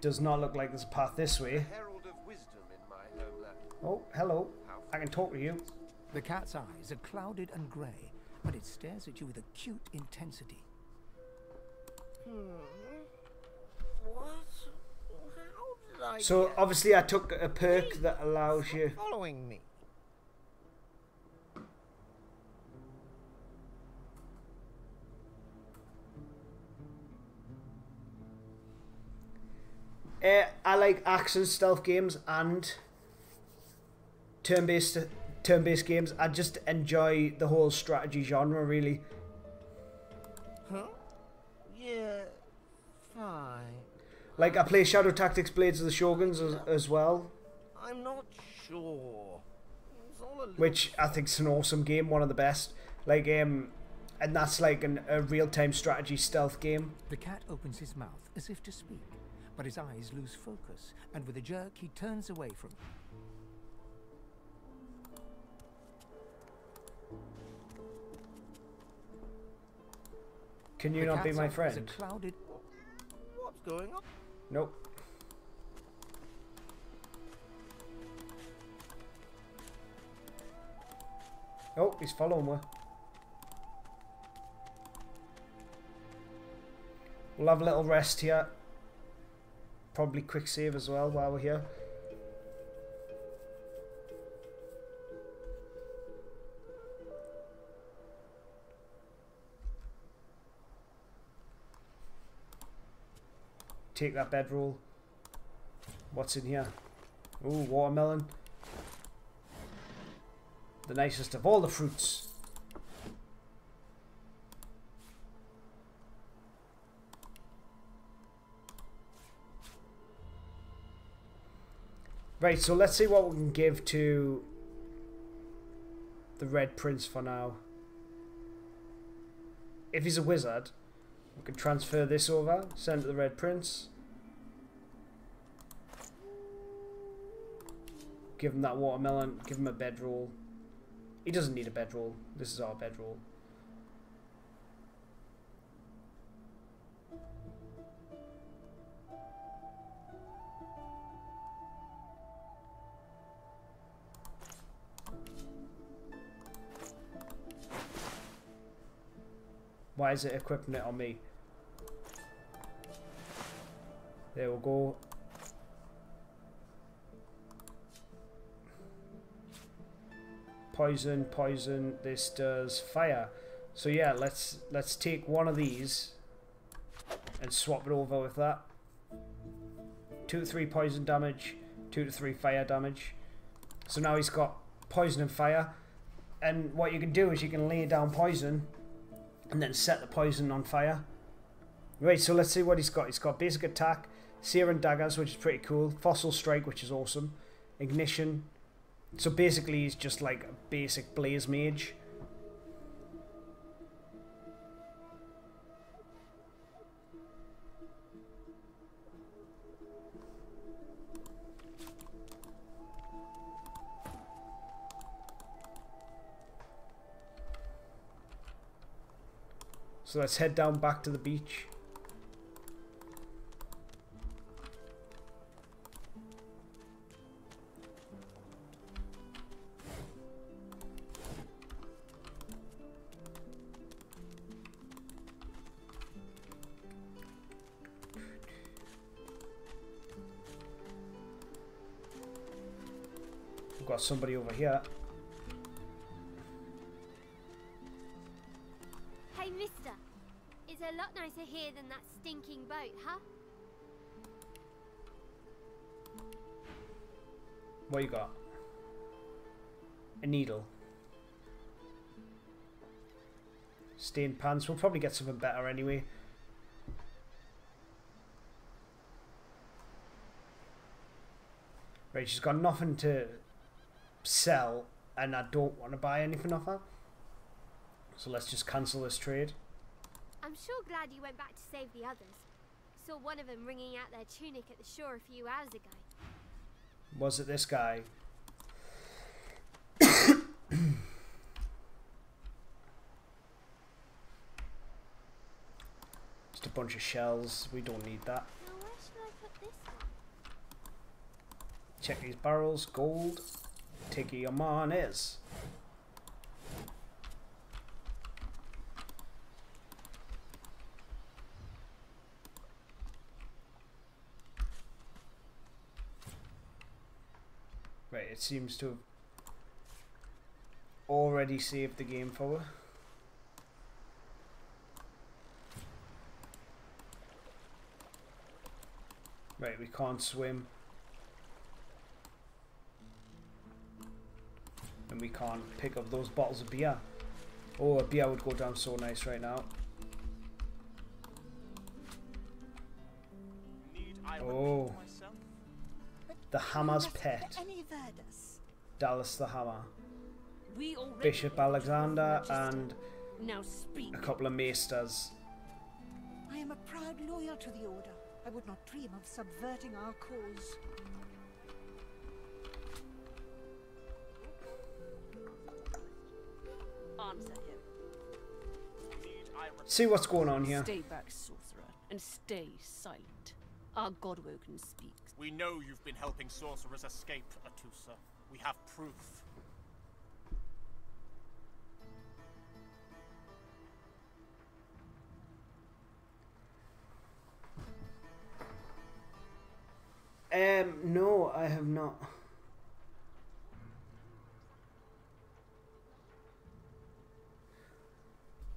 Does not look like there's a path this way. Herald of wisdom in my homeland. Oh, hello. I can talk to you. The cat's eyes are clouded and grey, but it stares at you with acute intensity. What? How did I So get obviously I took a perk that allows you... following me? I like action stealth games and turn-based games. I just enjoy the whole strategy genre, really. Huh? Yeah, fine. Like, I play Shadow Tactics Blades of the Shoguns as well, I'm not sure. It's all a little which I think is an awesome game, one of the best. Like, And that's like a real-time strategy stealth game. The cat opens his mouth as if to speak, but his eyes lose focus, and with a jerk he turns away from you. Can you not be my friend? Clouded... What's going on? Nope. Oh, he's following me. We'll have a little rest here. Probably quick save as well while we're here. Take that bedroll. What's in here? Ooh, watermelon. The nicest of all the fruits. Right, so let's see what we can give to the Red Prince for now. If he's a wizard, we can transfer this over, send it to the Red Prince. Give him that watermelon, give him a bedroll. He doesn't need a bedroll. This is our bedroll. Why is it equipping it on me? There we go. Poison, poison. This does fire. So yeah, let's take one of these and swap it over with that. 2 to 3 poison damage, 2 to 3 fire damage. So now he's got poison and fire. And what you can do is you can lay down poison and then set the poison on fire. Right, so let's see what he's got. He's got basic attack, sear and daggers, which is pretty cool. Fossil strike, which is awesome. Ignition. So basically he's just like a basic blaze mage. So let's head down back to the beach. We've got somebody over here. Hey, mister. It's a lot nicer here than that stinking boat, huh? What you got? A needle. Stained pants. We'll probably get something better anyway. Right, she's got nothing to sell, and I don't want to buy anything off her. So let's just cancel this trade. I'm sure glad you went back to save the others. Saw one of them wringing out their tunic at the shore a few hours ago. Was it this guy? Just a bunch of shells. We don't need that. Now where should I put this one? Check these barrels. Gold. Take your manes. Right, it seems to have already saved the game for her. Right, we can't swim. And we can't pick up those bottles of beer. Oh, a beer would go down so nice right now. Oh. The Hammer's Pet. Dallas the Hammer. Bishop Alexander and Now speak. a couple of maesters. I am a proud loyal to the Order. I would not dream of subverting our cause. Answer him. See what's going on here. Stay back, sorcerer, and stay silent. Our Godwoken speaks. We know you've been helping sorcerers escape, Atusa. We have proof. No, I have not.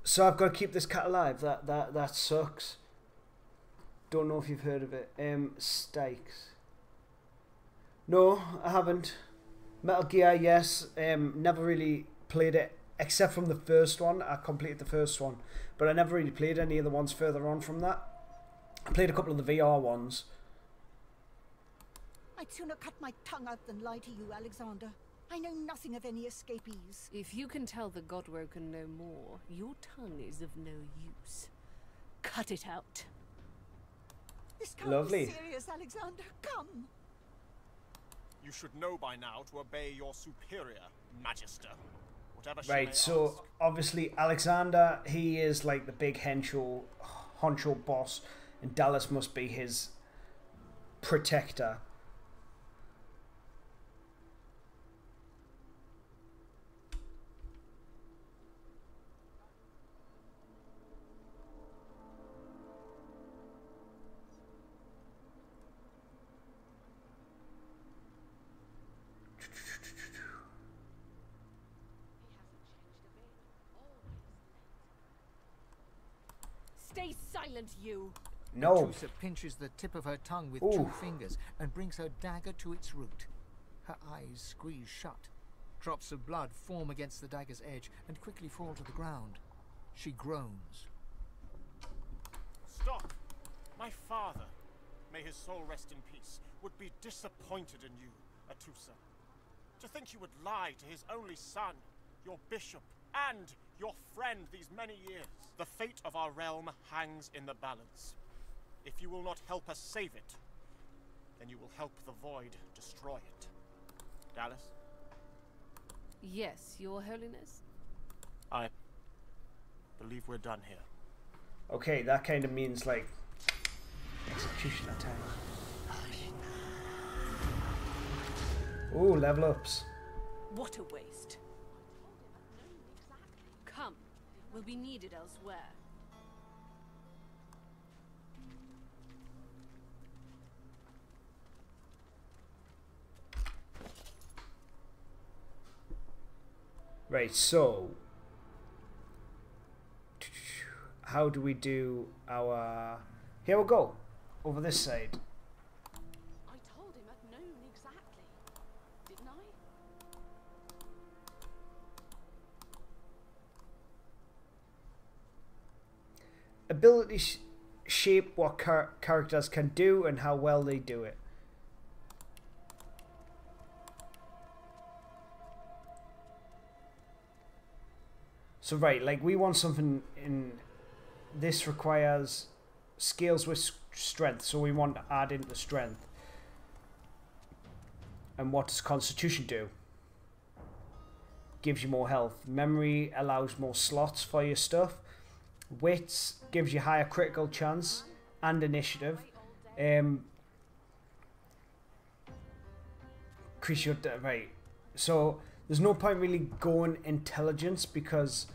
So I've got to keep this cat alive. That sucks. Don't know if you've heard of it. Stakes. No, I haven't. Metal Gear, yes. Never really played it except from the first one. I completed the first one, but I never really played any of the ones further on from that. I played a couple of the VR ones. I'd sooner cut my tongue out than lie to you, Alexander. I know nothing of any escapees. If you can tell the Godwoken no more, your tongue is of no use. Cut it out. This can't Lovely. be serious, Alexander. Come. You should know by now to obey your superior, Magister. Whatever she Right, may so ask. obviously Alexander, he is like the big honcho boss, and Dallas must be his protector. Stay silent, you. No. Atusa pinches the tip of her tongue with Ooh. 2 fingers and brings her dagger to its root. Her eyes squeeze shut. Drops of blood form against the dagger's edge and quickly fall to the ground. She groans. Stop! My father, may his soul rest in peace, would be disappointed in you, Atusa. To think you would lie to his only son, your bishop, and your friend these many years. The fate of our realm hangs in the balance. If you will not help us save it, then you will help the Void destroy it. Dallas? Yes, Your Holiness? I believe we're done here. Okay, that kind of means like executioner time. Ooh, level ups. What a waste. Come, we'll be needed elsewhere. Right, so how do we do our... Here we go, over this side. I told him at noon exactly, didn't I? Abilities shape what characters can do and how well they do it. So right, like we want something in... This requires skills with strength, so we want to add in the strength. And what does Constitution do? Gives you more health. Memory allows more slots for your stuff. Wits gives you higher critical chance and initiative. Increase your... Right. So there's no point really going intelligence because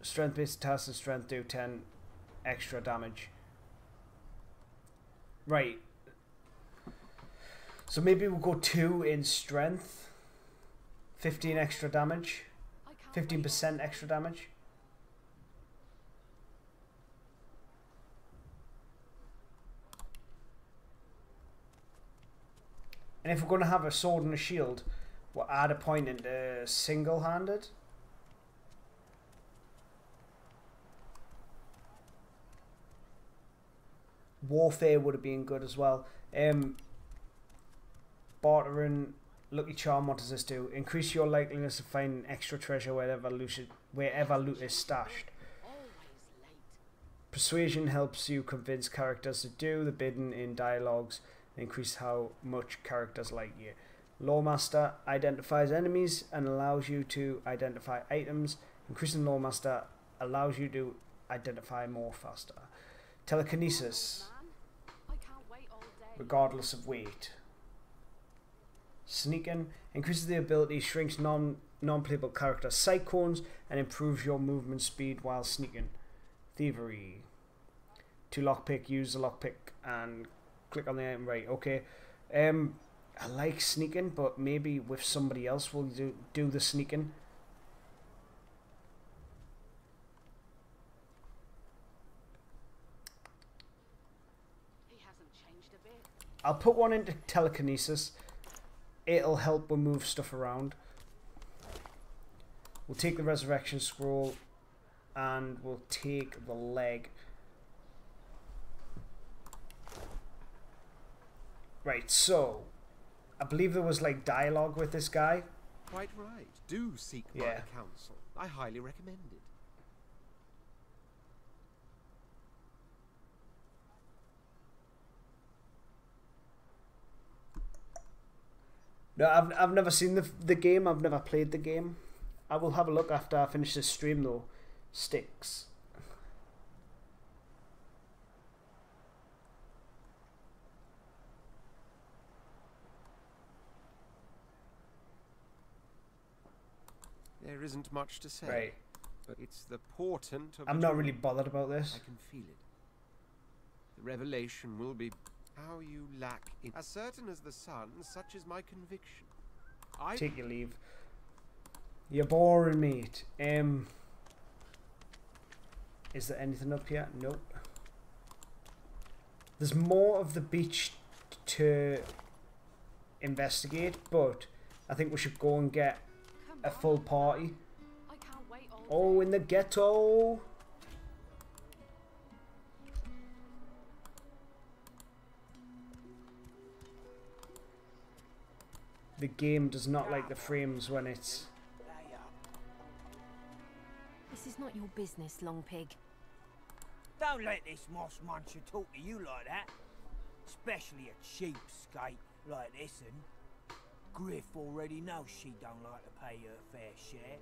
strength based tasks and strength do 10 extra damage. Right. So maybe we'll go 2 in strength. 15 extra damage. 15% extra damage. And if we're going to have a sword and a shield, we'll add a point into single-handed. Warfare would have been good as well. Bartering Lucky Charm, what does this do? Increase your likeliness of finding extra treasure wherever loot is stashed. Persuasion helps you convince characters to do the bidding in dialogues and increase how much characters like you. Lawmaster identifies enemies and allows you to identify items. Increasing Lawmaster allows you to identify more faster. Telekinesis, regardless of weight. Sneaking increases the ability, shrinks non-playable character sight cones, and improves your movement speed while sneaking. Thievery. To lockpick, use the lockpick and click on the item. Right, okay. I like sneaking, but maybe with somebody else we'll do the sneaking. He hasn't changed a bit. I'll put one into telekinesis. It'll help we'll move stuff around. We'll take the resurrection scroll and we'll take the leg. Right, so I believe there was like dialogue with this guy. Quite right. Do seek my counsel. I highly recommend it. No, I've never seen the game. I've never played the game. I will have a look after I finish this stream though. Sticks. There isn't much to say. Right. But it's the portent of... I'm not really bothered about this. I can feel it. The revelation will be how you lack in... As certain as the sun, such is my conviction. Take your leave. You're boring, mate. Is there anything up here? Nope. There's more of the beach to investigate, but I think we should go and get a full party. Oh, in the ghetto. The game does not like the frames when it's... This is not your business, Long Pig. Don't let this moss muncher talk to you like that. Especially a cheapskate like this one. Griff already knows she don't like to pay her fair share.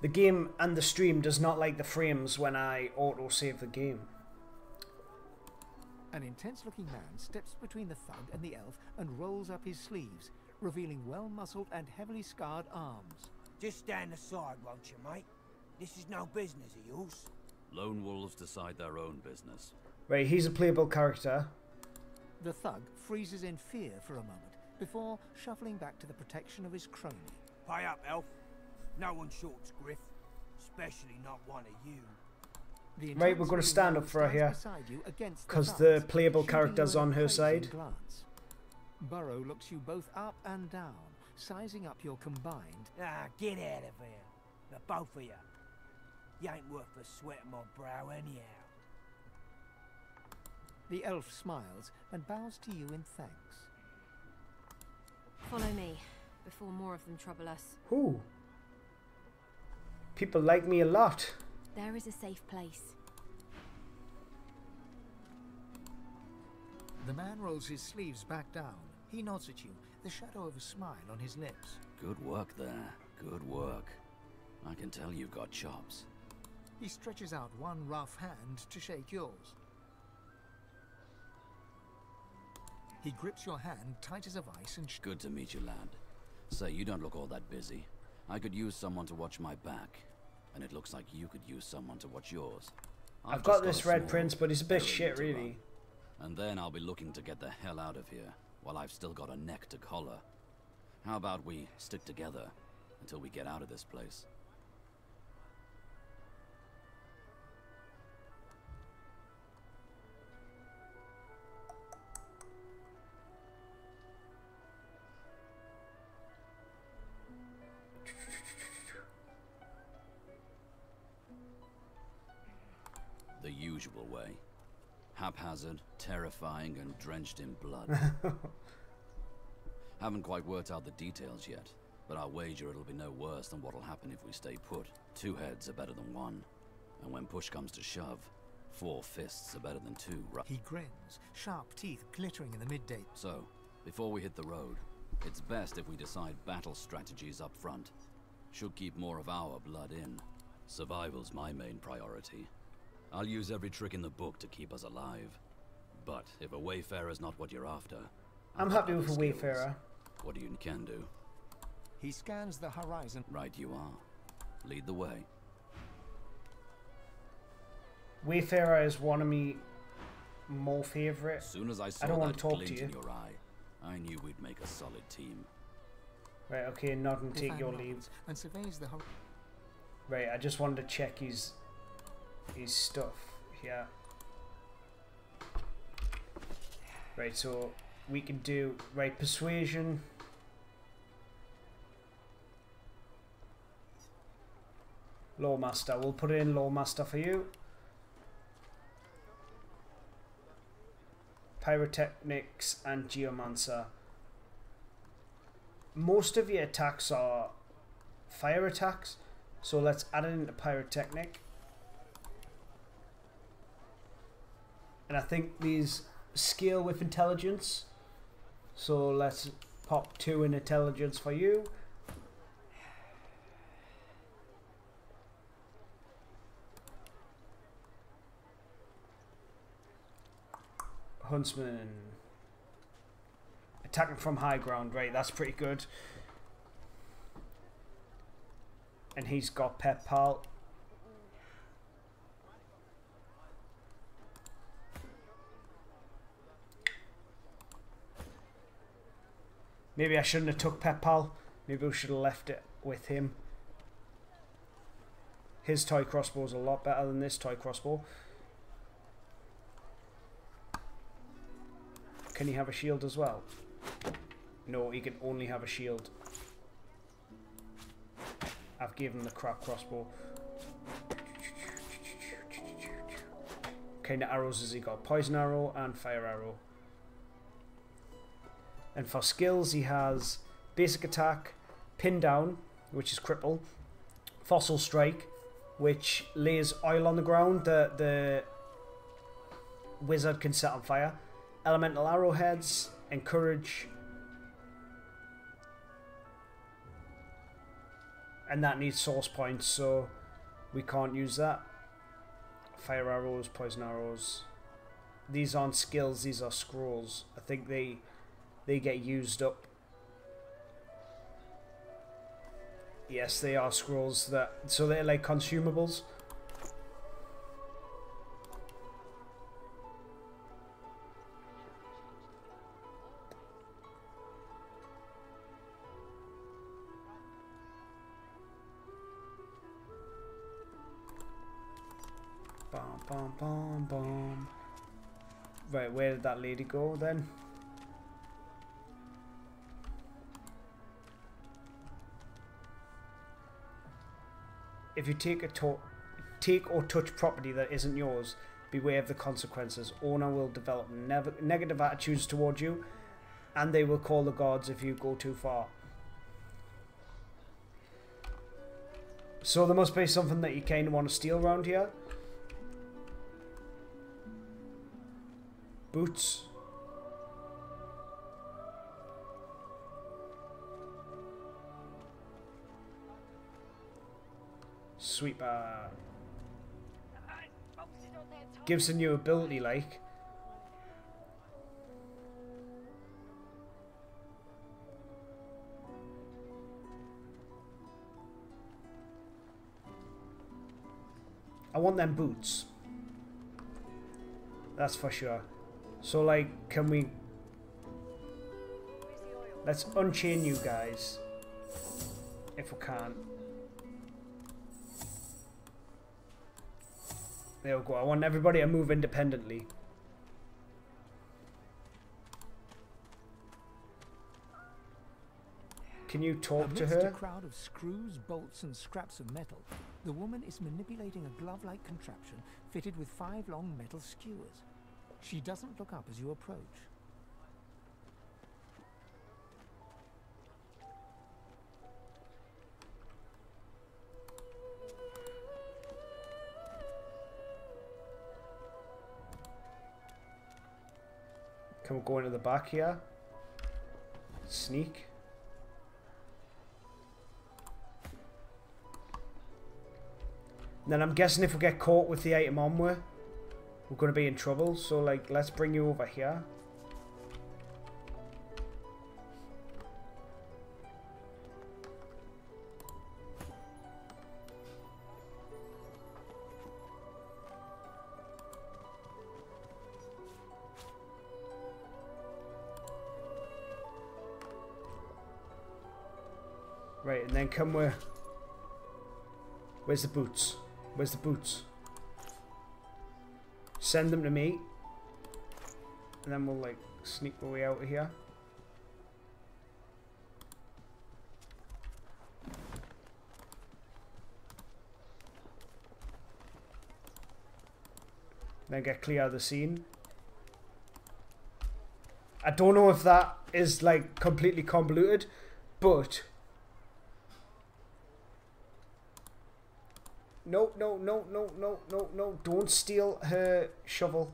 The game and the stream does not like the frames when I auto-save the game. An intense-looking man steps between the thug and the elf and rolls up his sleeves, revealing well-muscled and heavily scarred arms. Just stand aside, won't you, mate? This is no business of yours. Lone wolves decide their own business. Right, he's a playable character. The thug freezes in fear for a moment before shuffling back to the protection of his crony. Pay up, elf. No one shorts Griff, especially not one of you. Right, we're going to stand up for her here, because the playable character's on her side. Burrow looks you both up and down, sizing up your combined... Ah, get out of here. The both of you. You ain't worth the sweat of my brow anyhow. The elf smiles and bows to you in thanks. Follow me, before more of them trouble us. Ooh. People like me a lot. There is a safe place. The man rolls his sleeves back down. He nods at you, the shadow of a smile on his lips. Good work there. Good work. I can tell you've got chops. He stretches out one rough hand to shake yours. He grips your hand tight as a vice and... Good to meet you, lad. Say, you don't look all that busy. I could use someone to watch my back. And it looks like you could use someone to watch yours. I've got this Red Prince, but he's a bit shit, really. And then I'll be looking to get the hell out of here, while I've still got a neck to collar. How about we stick together until we get out of this place? The usual way. Haphazard, terrifying, and drenched in blood. Haven't quite worked out the details yet, but I'll wager it'll be no worse than what'll happen if we stay put. 2 heads are better than 1. And when push comes to shove, 4 fists are better than 2, right? He grins, sharp teeth glittering in the midday. So, before we hit the road, it's best if we decide battle strategies up front. Should keep more of our blood in. Survival's my main priority. I'll use every trick in the book to keep us alive. But if a wayfarer's not what you're after... I'm happy with a wayfarer. What do you can do? He scans the horizon. Right you are. Lead the way. Wayfarer is one of me more favourite. Soon as I saw don't want that to talk glint to you. in your eye, I knew we'd make a solid team. Right, okay, nod and take your leave. And surveys the right, I just wanted to check his stuff here. Right, so we can do right persuasion. Lawmaster. We'll put it in Lawmaster for you. Pyrotechnics and Geomancer. Most of your attacks are fire attacks, so let's add it into Pyrotechnic. And I think these scale with intelligence, so let's pop 2 in intelligence for you. Huntsman. Attacking from high ground, right, that's pretty good. And he's got Pet Pal. Maybe I shouldn't have took Pet Pal. Maybe we should have left it with him. His toy crossbow is a lot better than this toy crossbow. Can he have a shield as well? No, he can only have a shield. I've given him the crap crossbow. What kind of arrows has he got? Poison arrow and fire arrow. And for skills he has basic attack, pin down, which is cripple, fossil strike, which lays oil on the ground that the wizard can set on fire. Elemental arrowheads, encourage, and that needs source points, so we can't use that. Fire arrows, poison arrows. These aren't skills; these are scrolls. I think they get used up. Yes, they are scrolls. So they're like consumables. Bum, bum, bum. Right, where did that lady go then? If you take or touch property that isn't yours, beware of the consequences. Owner will develop negative attitudes towards you, and they will call the gods if you go too far. So there must be something that you kind of want to steal around here. Boots. Sweeper. Gives a new ability, like. I want them boots. That's for sure. So, like, can we... Let's unchain you guys. If we can. There we go. I want everybody to move independently. Can you talk to her? Amidst a crowd of screws, bolts, and scraps of metal, the woman is manipulating a glove-like contraption fitted with 5 long metal skewers. She doesn't look up as you approach. Can we go into the back here? Sneak. And then I'm guessing if we get caught with the item on we're going to be in trouble. So like, let's bring you over here. Right, and then come where? Where's the boots? Where's the boots? Send them to me. And then we'll like sneak our way out of here. Then get clear of the scene. I don't know if that is like completely convoluted, but no, no, no, no, no, no, no. Don't steal her shovel.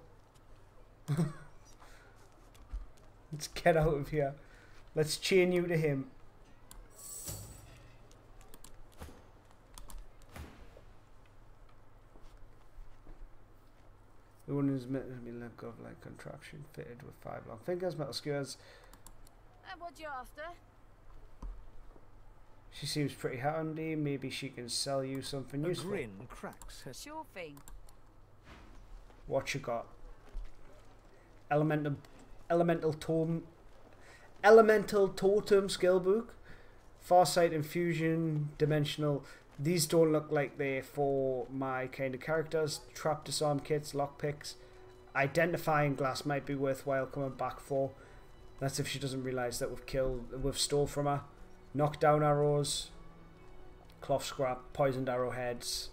Let's get out of here. Let's chain you to him. The one who's meant to be link of like contraption fitted with 5 long fingers, metal skewers. And what you after? She seems pretty handy. Maybe she can sell you something useful. A grin cracks her. Sure thing. What you got? Elemental totem skill book. Farsight infusion, dimensional. These don't look like they're for my kind of characters. Trap disarm kits, lockpicks. Identifying glass might be worthwhile coming back for. That's if she doesn't realise that we've stole from her. Knockdown arrows. Cloth scrap, poisoned arrowheads.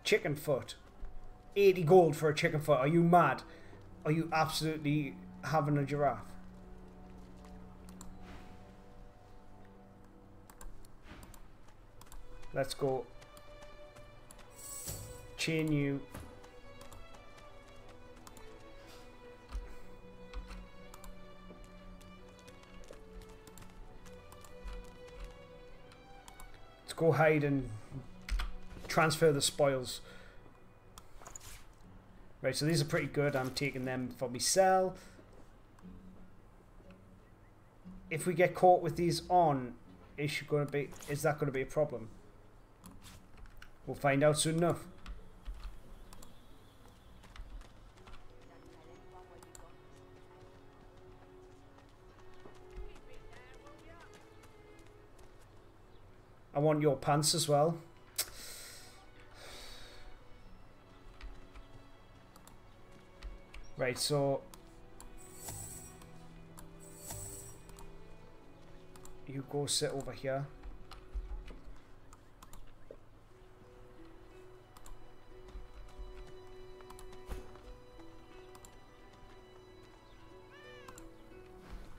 Chicken foot. 80 gold for a chicken foot. Are you mad? Are you absolutely having a giraffe? Let's go. Chain you. Let's go hide and transfer the spoils. Right, so these are pretty good. I'm taking them for myself. If we get caught with these on, is that going to be a problem? We'll find out soon enough. I want your pants as well. Right, so you go sit over here.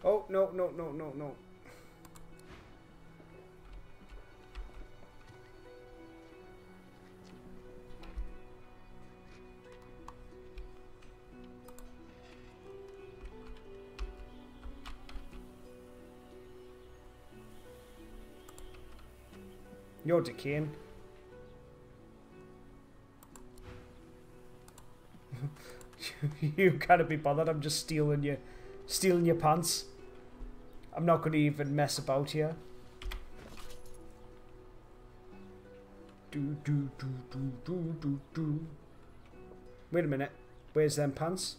Oh, no, no, no, no, no. You're decaying. You can't be bothered. I'm just stealing your pants. I'm not going to even mess about here. Wait a minute. Where's them pants?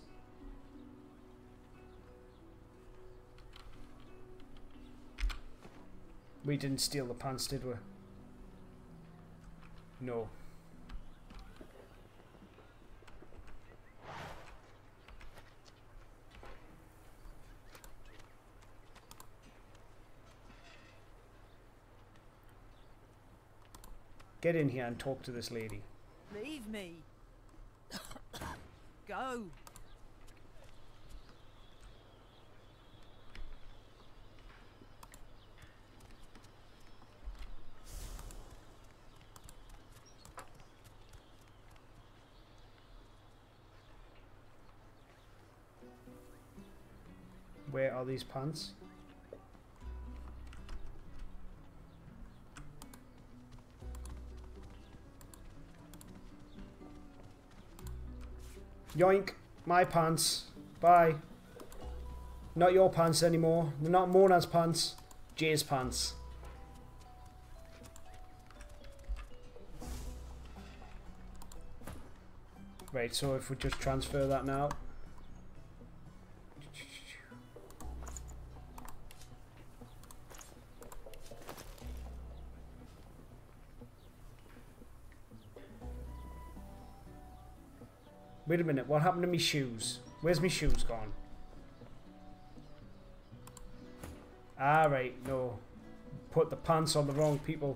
We didn't steal the pants, did we? No. Get in here and talk to this lady. Leave me. Go. Where are these pants? Yoink! My pants. Bye. Not your pants anymore. They're not Mona's pants. Jay's pants. Right, so if we just transfer that now. Wait a minute, what happened to me shoes? Where's my shoes gone? Ah, right, no. Put the pants on the wrong people.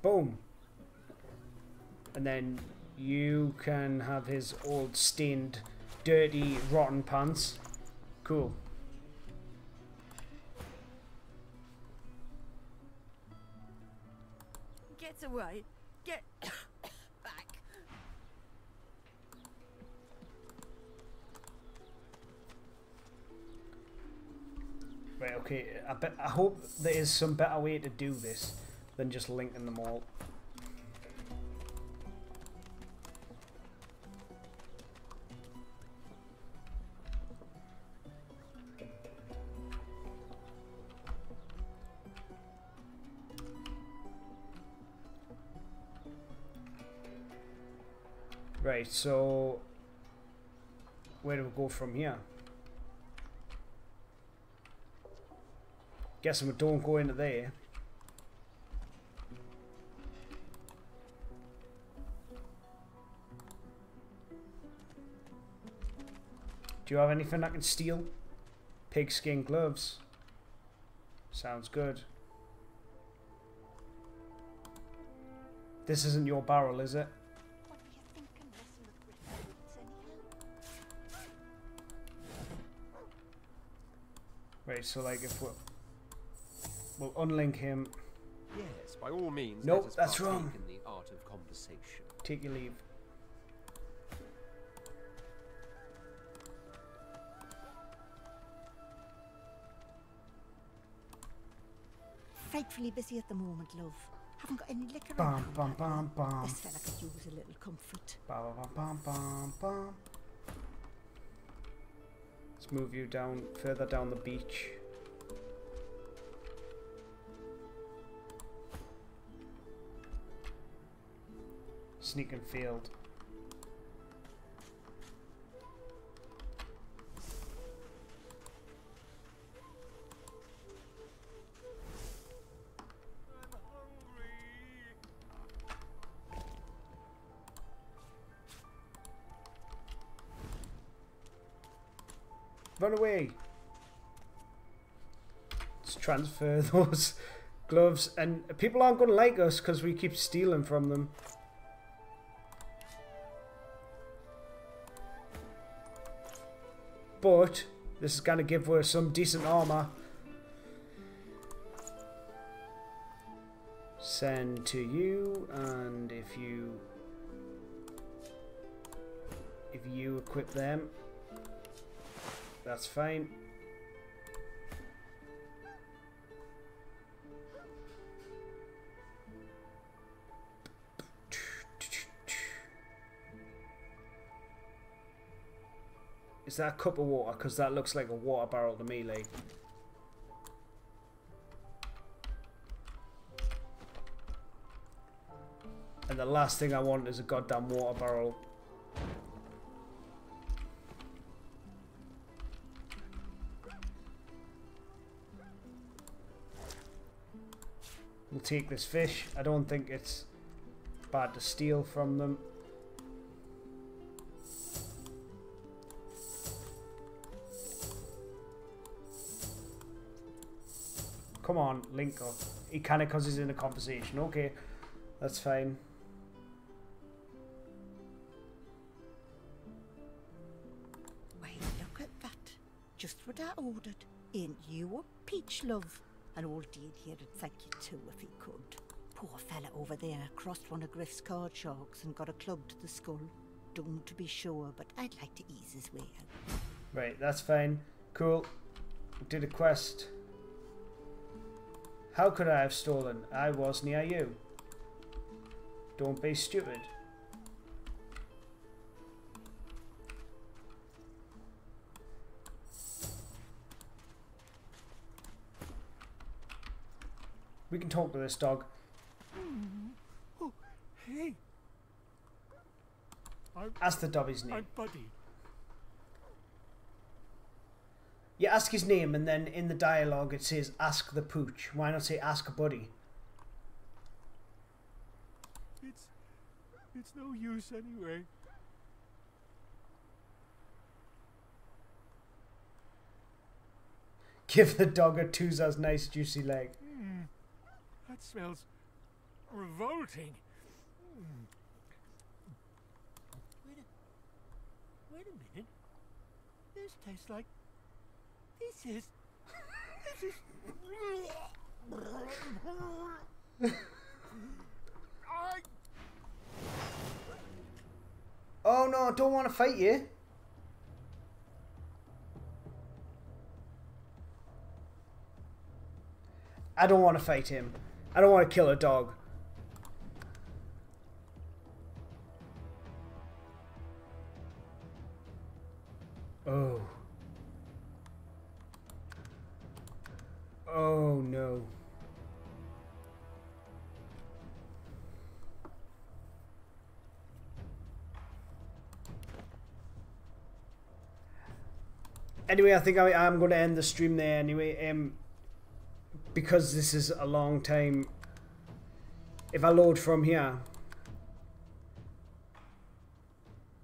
Boom. And then you can have his old stained, dirty, rotten pants. Cool. Get away. Get back. Right, okay. I hope there is some better way to do this than just linking them all. Right, so where do we go from here? Guessing we don't go into there. Do you have anything I can steal? Pigskin gloves. Sounds good. This isn't your barrel, is it? Right, so like if we'll unlink him. Yes, by all means. Nope, that's wrong. In the art of conversation. Take your leave. Frightfully busy at the moment, love. Haven't got any liquor. Bum bum bum bum. This fella could use a little comfort. Bum bum bum bum bum. Let's move you down further down the beach. Sneaking field. Run away! Let's transfer those gloves, and people aren't going to like us because we keep stealing from them. But this is going to give us some decent armor. Send to you, and if you equip them, that's fine. Is that a cup of water? Because that looks like a water barrel to me, like. And the last thing I want is a goddamn water barrel. We'll take this fish. I don't think it's bad to steal from them. Come on, link up. He can't because he's in a conversation. Okay, that's fine. Why, look at that. Just what I ordered. Ain't you a peach, love? And old Dean here'd thank you too if he could. Poor fella over there crossed one of Griff's card sharks and got a club to the skull. Doomed to be sure, but I'd like to ease his way out. Right, that's fine. Cool. Did a quest. How could I have stolen? I was near you. Don't be stupid. We can talk to this dog. Oh, hey. Ask the doggy's name. I'm Buddy. You ask his name and then in the dialogue it says ask the pooch. Why not say ask Buddy? It's no use anyway. Give the dog a Tuza's nice juicy leg. That smells revolting. Wait a minute. This tastes like... This is... Oh no, I don't want to fight you. I don't want to fight him. I don't want to kill a dog. Oh. Oh no. Anyway, I think I'm going to end the stream there anyway. Because this is a long time. If I load from here,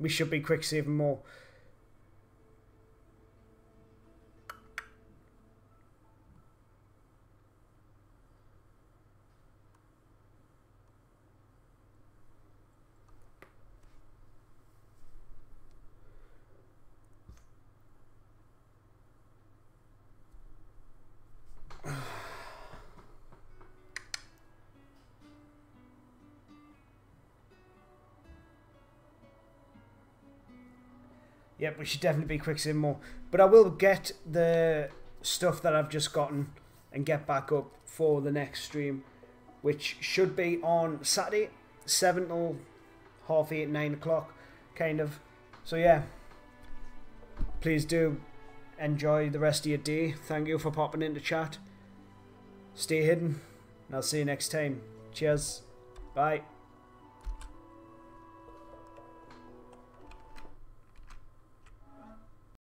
we should be quick saving more. Yep, we should definitely be quick saving more. But I will get the stuff that I've just gotten and get back up for the next stream, which should be on Saturday, 7 till 8:30, 9 o'clock, kind of. So yeah, please do enjoy the rest of your day. Thank you for popping into chat. Stay hidden, and I'll see you next time. Cheers. Bye.